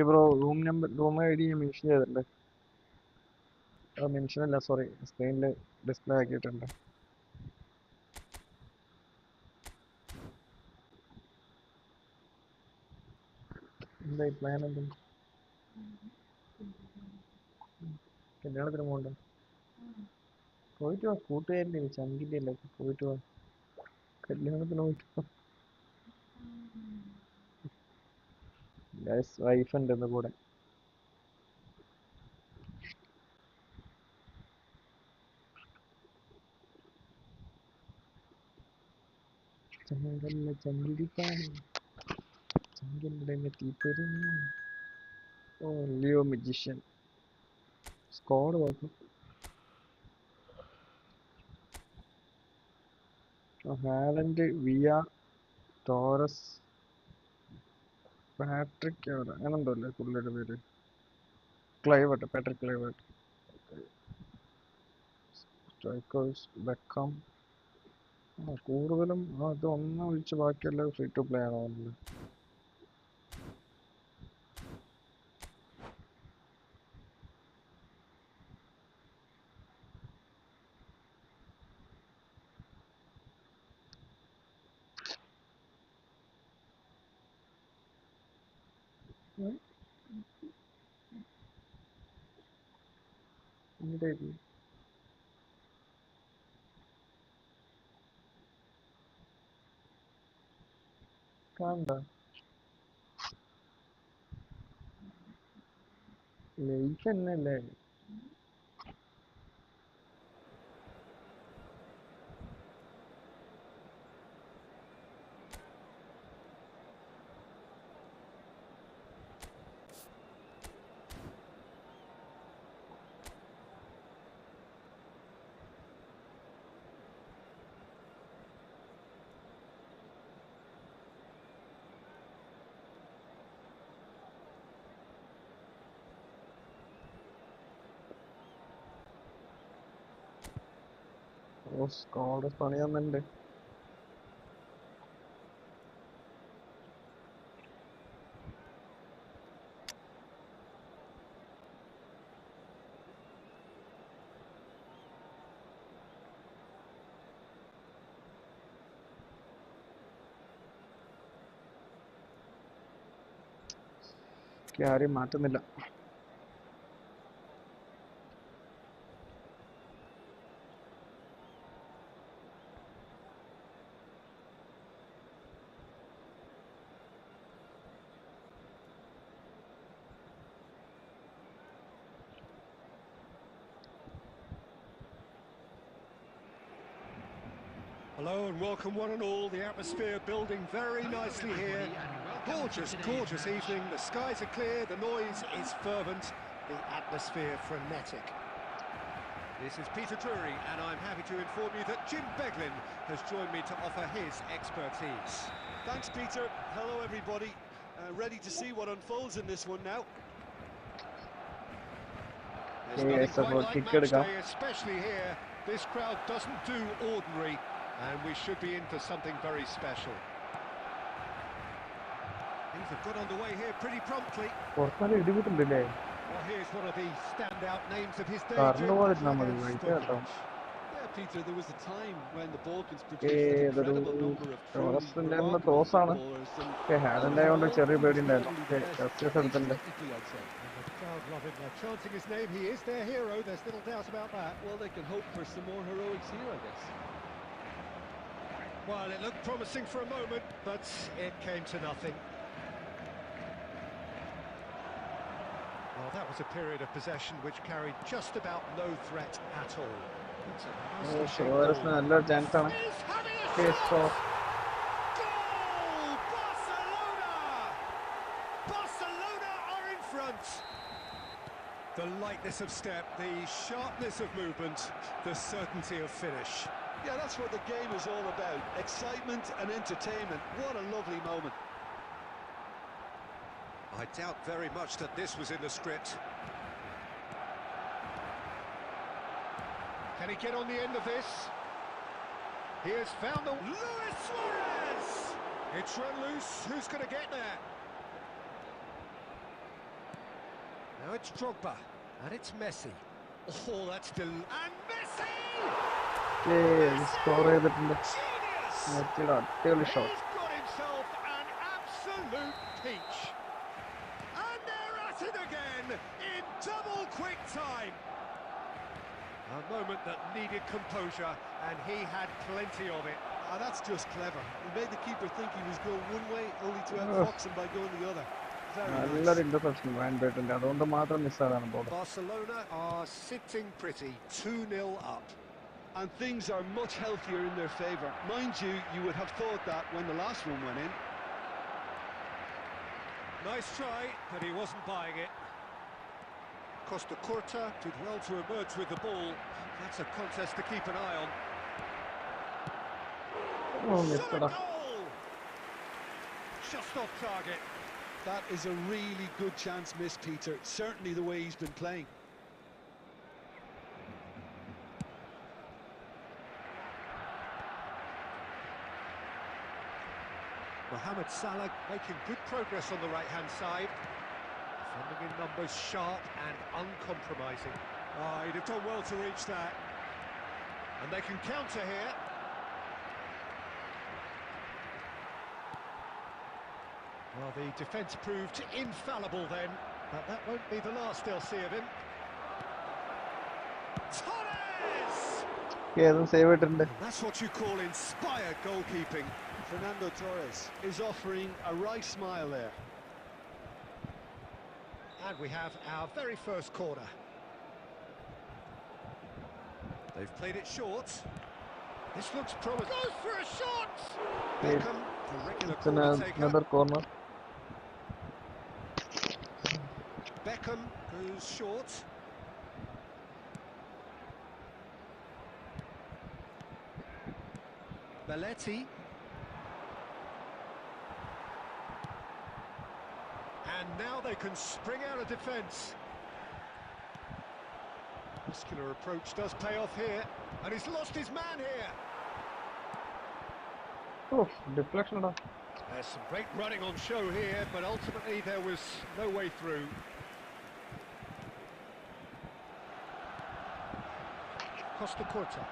Bro room I D mention ചെയ്തിട്ടുണ്ട്. Mention അല്ല, sorry, സ്ക്രീനിൽ display ആക്കിയിട്ടുണ്ട്. എന്തായി plan? എന്തും കല്യാണത്തിന് പോകണ്ട? പോയിട്ട് വാ, കൂട്ടുകാരില്ലേ, ചങ്കിൻ്റെ അല്ലേ, പോയിട്ട് വാ. കല്യാണത്തിന് പോയിട്ട് വാ. വൈഫ് ഉണ്ട് ഇന്ന് കൂടെ. ചങ്കല്ല ചങ്കിടിപ്പാണ്, ചങ്കിൻ്റെ തീപ്പൊരിഞ്ഞു. ഓ ലിയോ മജിഷ്യൻ സ്ക്വാഡ് നോക്കും. ഹാലൻഡ്, വിയ, ടോറസ്, പാട്രിക്, അങ്ങനെ എന്തോ അല്ലേ പുള്ളിയുടെ പേര്? Kluivert, Patrick Kluivert. Strikers Beckham. കൂടുതലും അത് ഒന്നും ഒഴിച്ച് ബാക്കിയെല്ലാം ഫ്രീ ടു പ്ലേ ആണോ? ഇങ്ങോട്ടേക്ക് കണ്ട ലേറ്റ് തന്നെയല്ലേ? ഓ സ്കോഡ് പണി തന്നിട്ടുണ്ട്. ആരെയും മാറ്റുന്നില്ല. Hello and welcome one and all. The atmosphere building very nicely here. Gorgeous, gorgeous evening. The skies are clear, the noise is fervent, the atmosphere frenetic. This is Peter Drury and I'm happy to inform you that Jim Beglin has joined me to offer his expertise. Thanks, Peter. Hello, everybody. Ready to see what unfolds in this one now. There's nothing quite like match day, especially here. This crowd doesn't do ordinary, and we should be in for something very special. Things have got underway here pretty promptly. Well, here's one of the standout names of his day. Yeah, Peter, there was a time when the Balkans produced an incredible number of truly remarkable footballers. The crowd love him. They're chanting his name. He is their hero. There's little doubt about that. Well, they can hope for some more heroics here, I guess. Well, it looked promising for a moment, but it came to nothing. Well, that was a period of possession which carried just about no threat at all. It's a nicely shaped ball. He's having a Goal! Barcelona! Barcelona are in front. The lightness of step, the sharpness of movement, the certainty of finish. Yeah, that's what the game is all about. Excitement and entertainment. What a lovely moment. I doubt very much that this was in the script. Can he get on the end of this? He has found the... Luis Suarez! It's run loose. Who's going to get there? Now it's Drogba. And it's Messi. Oh, that's... And Messi! score Genius! shot. He's got himself an absolute peach. And they're at it again in double quick time. A moment that needed composure, and he had plenty of it. Ah, that's just clever. He made the keeper think he was going one way, only to outfox him by going the other. Barcelona are sitting pretty, 2-0 up. And things are much healthier in their favour. Mind you, you would have thought that when the last one went in. Nice try, but he wasn't buying it. Costa Curta did well to emerge with the ball. That's a contest to keep an eye on. Shot a goal! Just off target. That is a really good chance missed, Peter. Certainly the way he's been playing. Mohamed Salah making good progress on the right-hand side. Defending in numbers, sharp and uncompromising. Oh, he'd have done well to reach that. And they can counter here. Well, the defence proved infallible then, but that won't be the last they'll see of him. Torres! Save it. That's what you call inspired goalkeeping. Fernando Torres is offering a right smile there. And we have our very first corner. They've played it short. This looks promising. Goes for a shot! Beckham, the regular It's corner taker. another corner. Beckham goes short. Belletti. And now they can spring out of defence. Muscular approach does pay off here. And he's lost his man here. Oh, deflection. There's some great running on show here, but ultimately there was no way through. Costa Curta.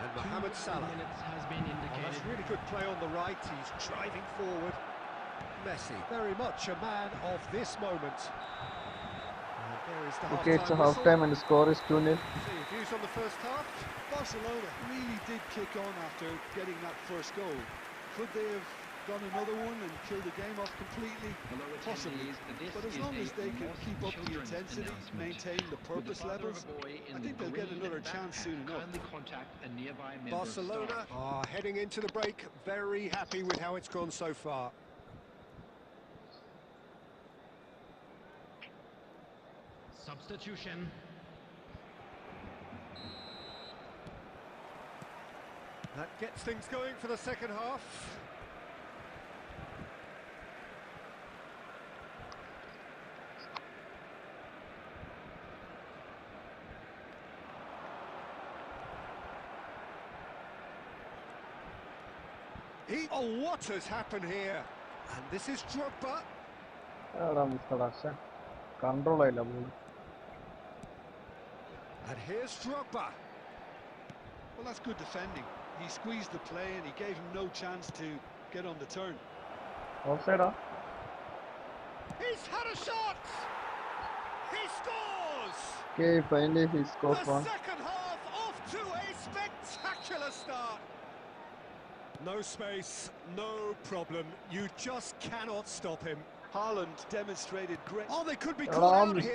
And Mohamed Salah. Minutes has been indicated. That's really good play on the right. He's driving forward. Messi, very much a man of this moment. And there is the Okay, it's a half-time half time and the score is 2-0. whistle. See your views on the first half? Barcelona really did kick on after getting that first goal. Could they have done another one and killed the game off completely? Possibly. But as long as they can keep up the intensity, maintain the purpose levels, I think they'll get another chance soon enough. Barcelona are heading into the break, very happy with how it's gone so far. Substitution. That gets things going for the second half. Oh, what has happened here? And this is Drogba. Control. And here's Drogba. Well, that's good defending. He squeezed the play and he gave him no chance to get on the turn. Offside. He's had a shot! He scores! Okay, finally he scores The one. second half off to a spectacular start. No space, no problem. You just cannot stop him. Haaland demonstrated great... Oh, they could be caught out here.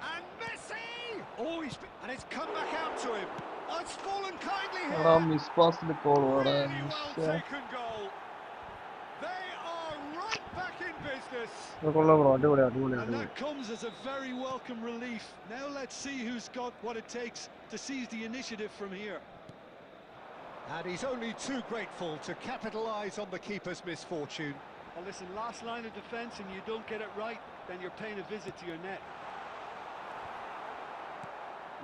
And Messi! Oh, and it's come back out to him. Oh, it's fallen kindly here. Mispassed the goal. Really well taken goal. They are right back in business. And that comes as a very welcome relief. Now let's see who's got what it takes to seize the initiative from here. And he's only too grateful to capitalise on the keeper's misfortune. Well, listen, last line of defence and you don't get it right, then you're paying a visit to your net.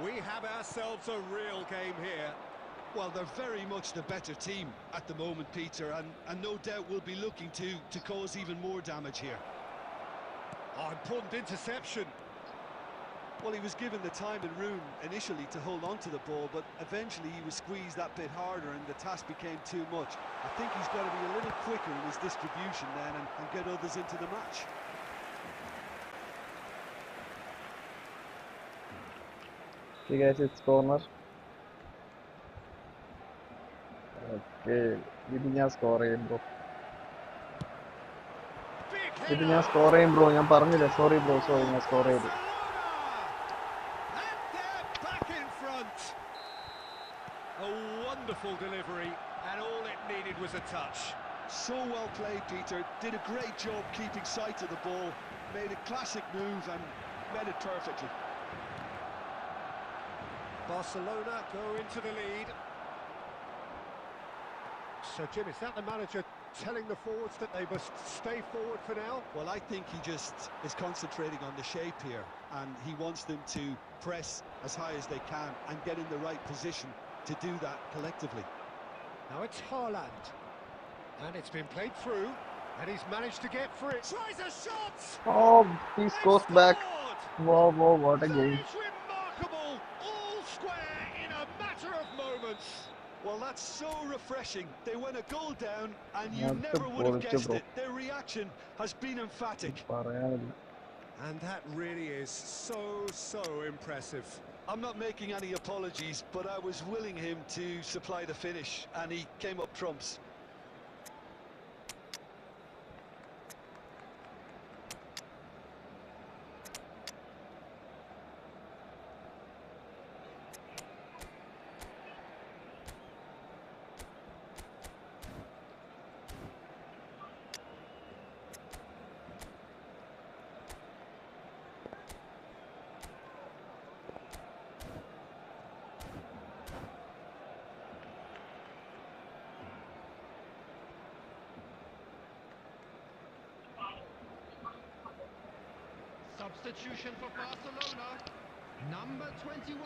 We have ourselves a real game here. Well, they're very much the better team at the moment, Peter, and no doubt will be looking to cause even more damage here. Oh, important interception. Well, he was given the time and room initially to hold on to the ball, but eventually he was squeezed that bit harder and the task became too much. I think he's got to be a little quicker in his distribution then and get others into the match. Okay guys, it's corner. Okay, this score bro. Big This score bro. I am sorry bro, so I score. Barcelona! And they're back in front. A wonderful delivery, and all it needed was a touch. So well played, Peter. Did a great job keeping sight of the ball. Made a classic move and met it perfectly. Barcelona go into the lead. So, Jim, is that the manager telling the forwards that they must stay forward for now? Well, I think he just is concentrating on the shape here, and he wants them to press as high as they can and get in the right position to do that collectively. Now it's Haaland. And it's been played through, and he's managed to get free. Tries a shot! Oh, he scores back. Scored! Wow, wow, what a That game. is remarkable! All square in a matter of moments. Well, that's so refreshing. They went a goal down, and you That's never a would have bonus, guessed bro. it. Their reaction has been emphatic. And that really is so impressive. I'm not making any apologies, but I was willing him to supply the finish, and he came up trumps. Substitution for Barcelona. Number 21,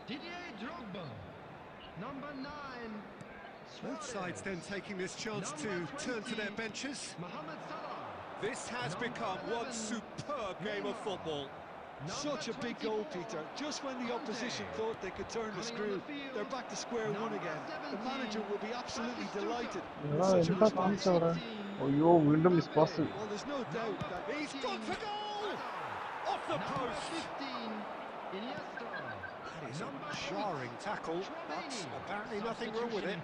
Didier Drogba. Number 9, Both sides then taking this chance to turn to their benches. Mohamed Salah. This has become one superb game of football. Such a big goal, Peter. Just when the opposition thought they could turn the screw, they're back to square one again. The manager will be absolutely delighted with such a response. അയ്യോ വീണ്ടും miss pass. Well, there's no doubt that He's gone for goal! Off the post! 15, Iniesta. That is a jarring tackle, but apparently nothing wrong with it.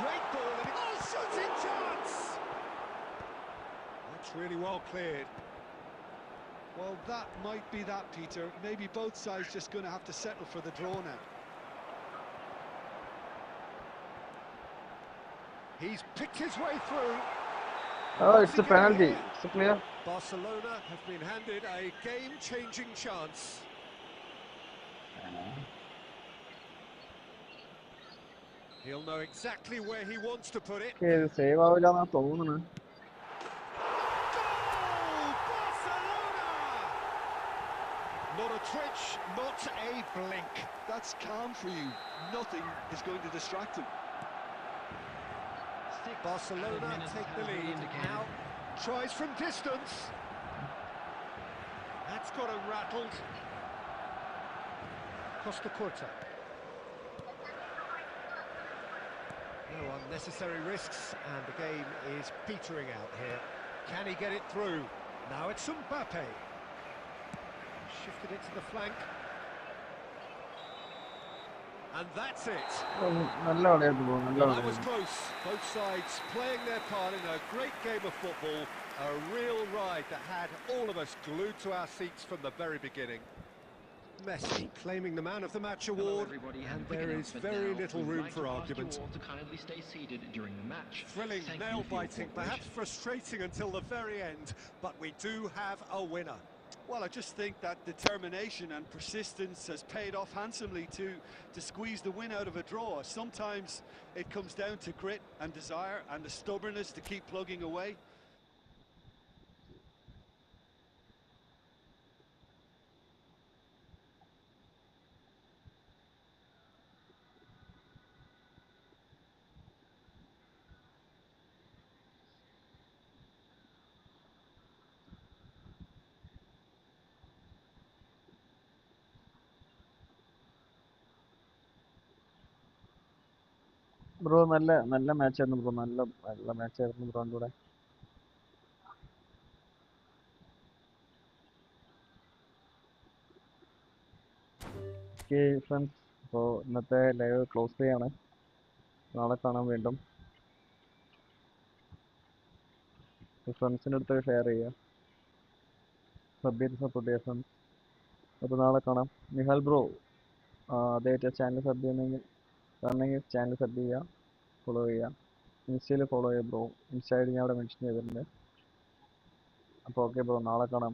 Great ball, and oh, shooting chance! That's really well cleared. Well, that might be that, Peter. Maybe both sides just going to have to settle for the draw now. He's picked his way through. Oh, it's a penalty. It's a clear. Barcelona have been handed a game-changing chance. He'll know exactly where he wants to put it. Save ആവില്ലാന്നാ തോന്നുന്നു. Not a twitch, not a blink. That's calm for you. Nothing is going to distract him. Barcelona take the lead. Now tries from distance. That's got him rattled. Costa Curta. No unnecessary risks, and the game is petering out here. Can he get it through? Now it's Mbappe. Shifted it to the flank. And that's it. നല്ല കളിയായിരുന്നു bro, നല്ല That was കളിയായിരുന്നു. close. Both sides playing their part in a great game of football. A real ride that had all of us glued to our seats from the very beginning. Messi claiming the Man of the Match award, and there is very little room for argument. Thrilling, nail-biting, perhaps frustrating until the very end, but we do have a winner. Well, I just think that determination and persistence has paid off handsomely to squeeze the win out of a draw. Sometimes it comes down to grit and desire and the stubbornness to keep plugging away. Bro നല്ല നല്ല മാച്ചായിരുന്നു bro, നല്ല നല്ല മാച്ചായിരുന്നു ബ്രോൻ്റെ കൂടെ. Okay friends, അപ്പോൾ ഇന്നത്തെ live close ചെയ്യാണ്. നാളെ കാണാൻ വീണ്ടും. ഫ്രണ്ട്സിൻ്റെ അടുത്ത് ഷെയർ ചെയ്യുക, സബ് ചെയ്ത് സപ്പോർട്ട് ചെയ്യുക ഫ്രണ്ട്സ്. അപ്പോൾ നാളെ കാണാം. നിഹാൽ ബ്രോ ആദ്യമായിട്ട് ചാനൽ സബ് കാണണമെങ്കിൽ ചാനൽ സബ് ചെയ്യുക, ഫോളോ ചെയ്യുക. ഇൻസ്റ്റയിൽ ഫോളോ ചെയ്യുക ബ്രോ. ഇൻസ്റ്റ ഐ ഡി ഞാൻ അവിടെ മെൻഷൻ ചെയ്തിട്ടുണ്ട്. അപ്പോൾ ഓക്കെ ബ്രോ, നാളെ കാണാം.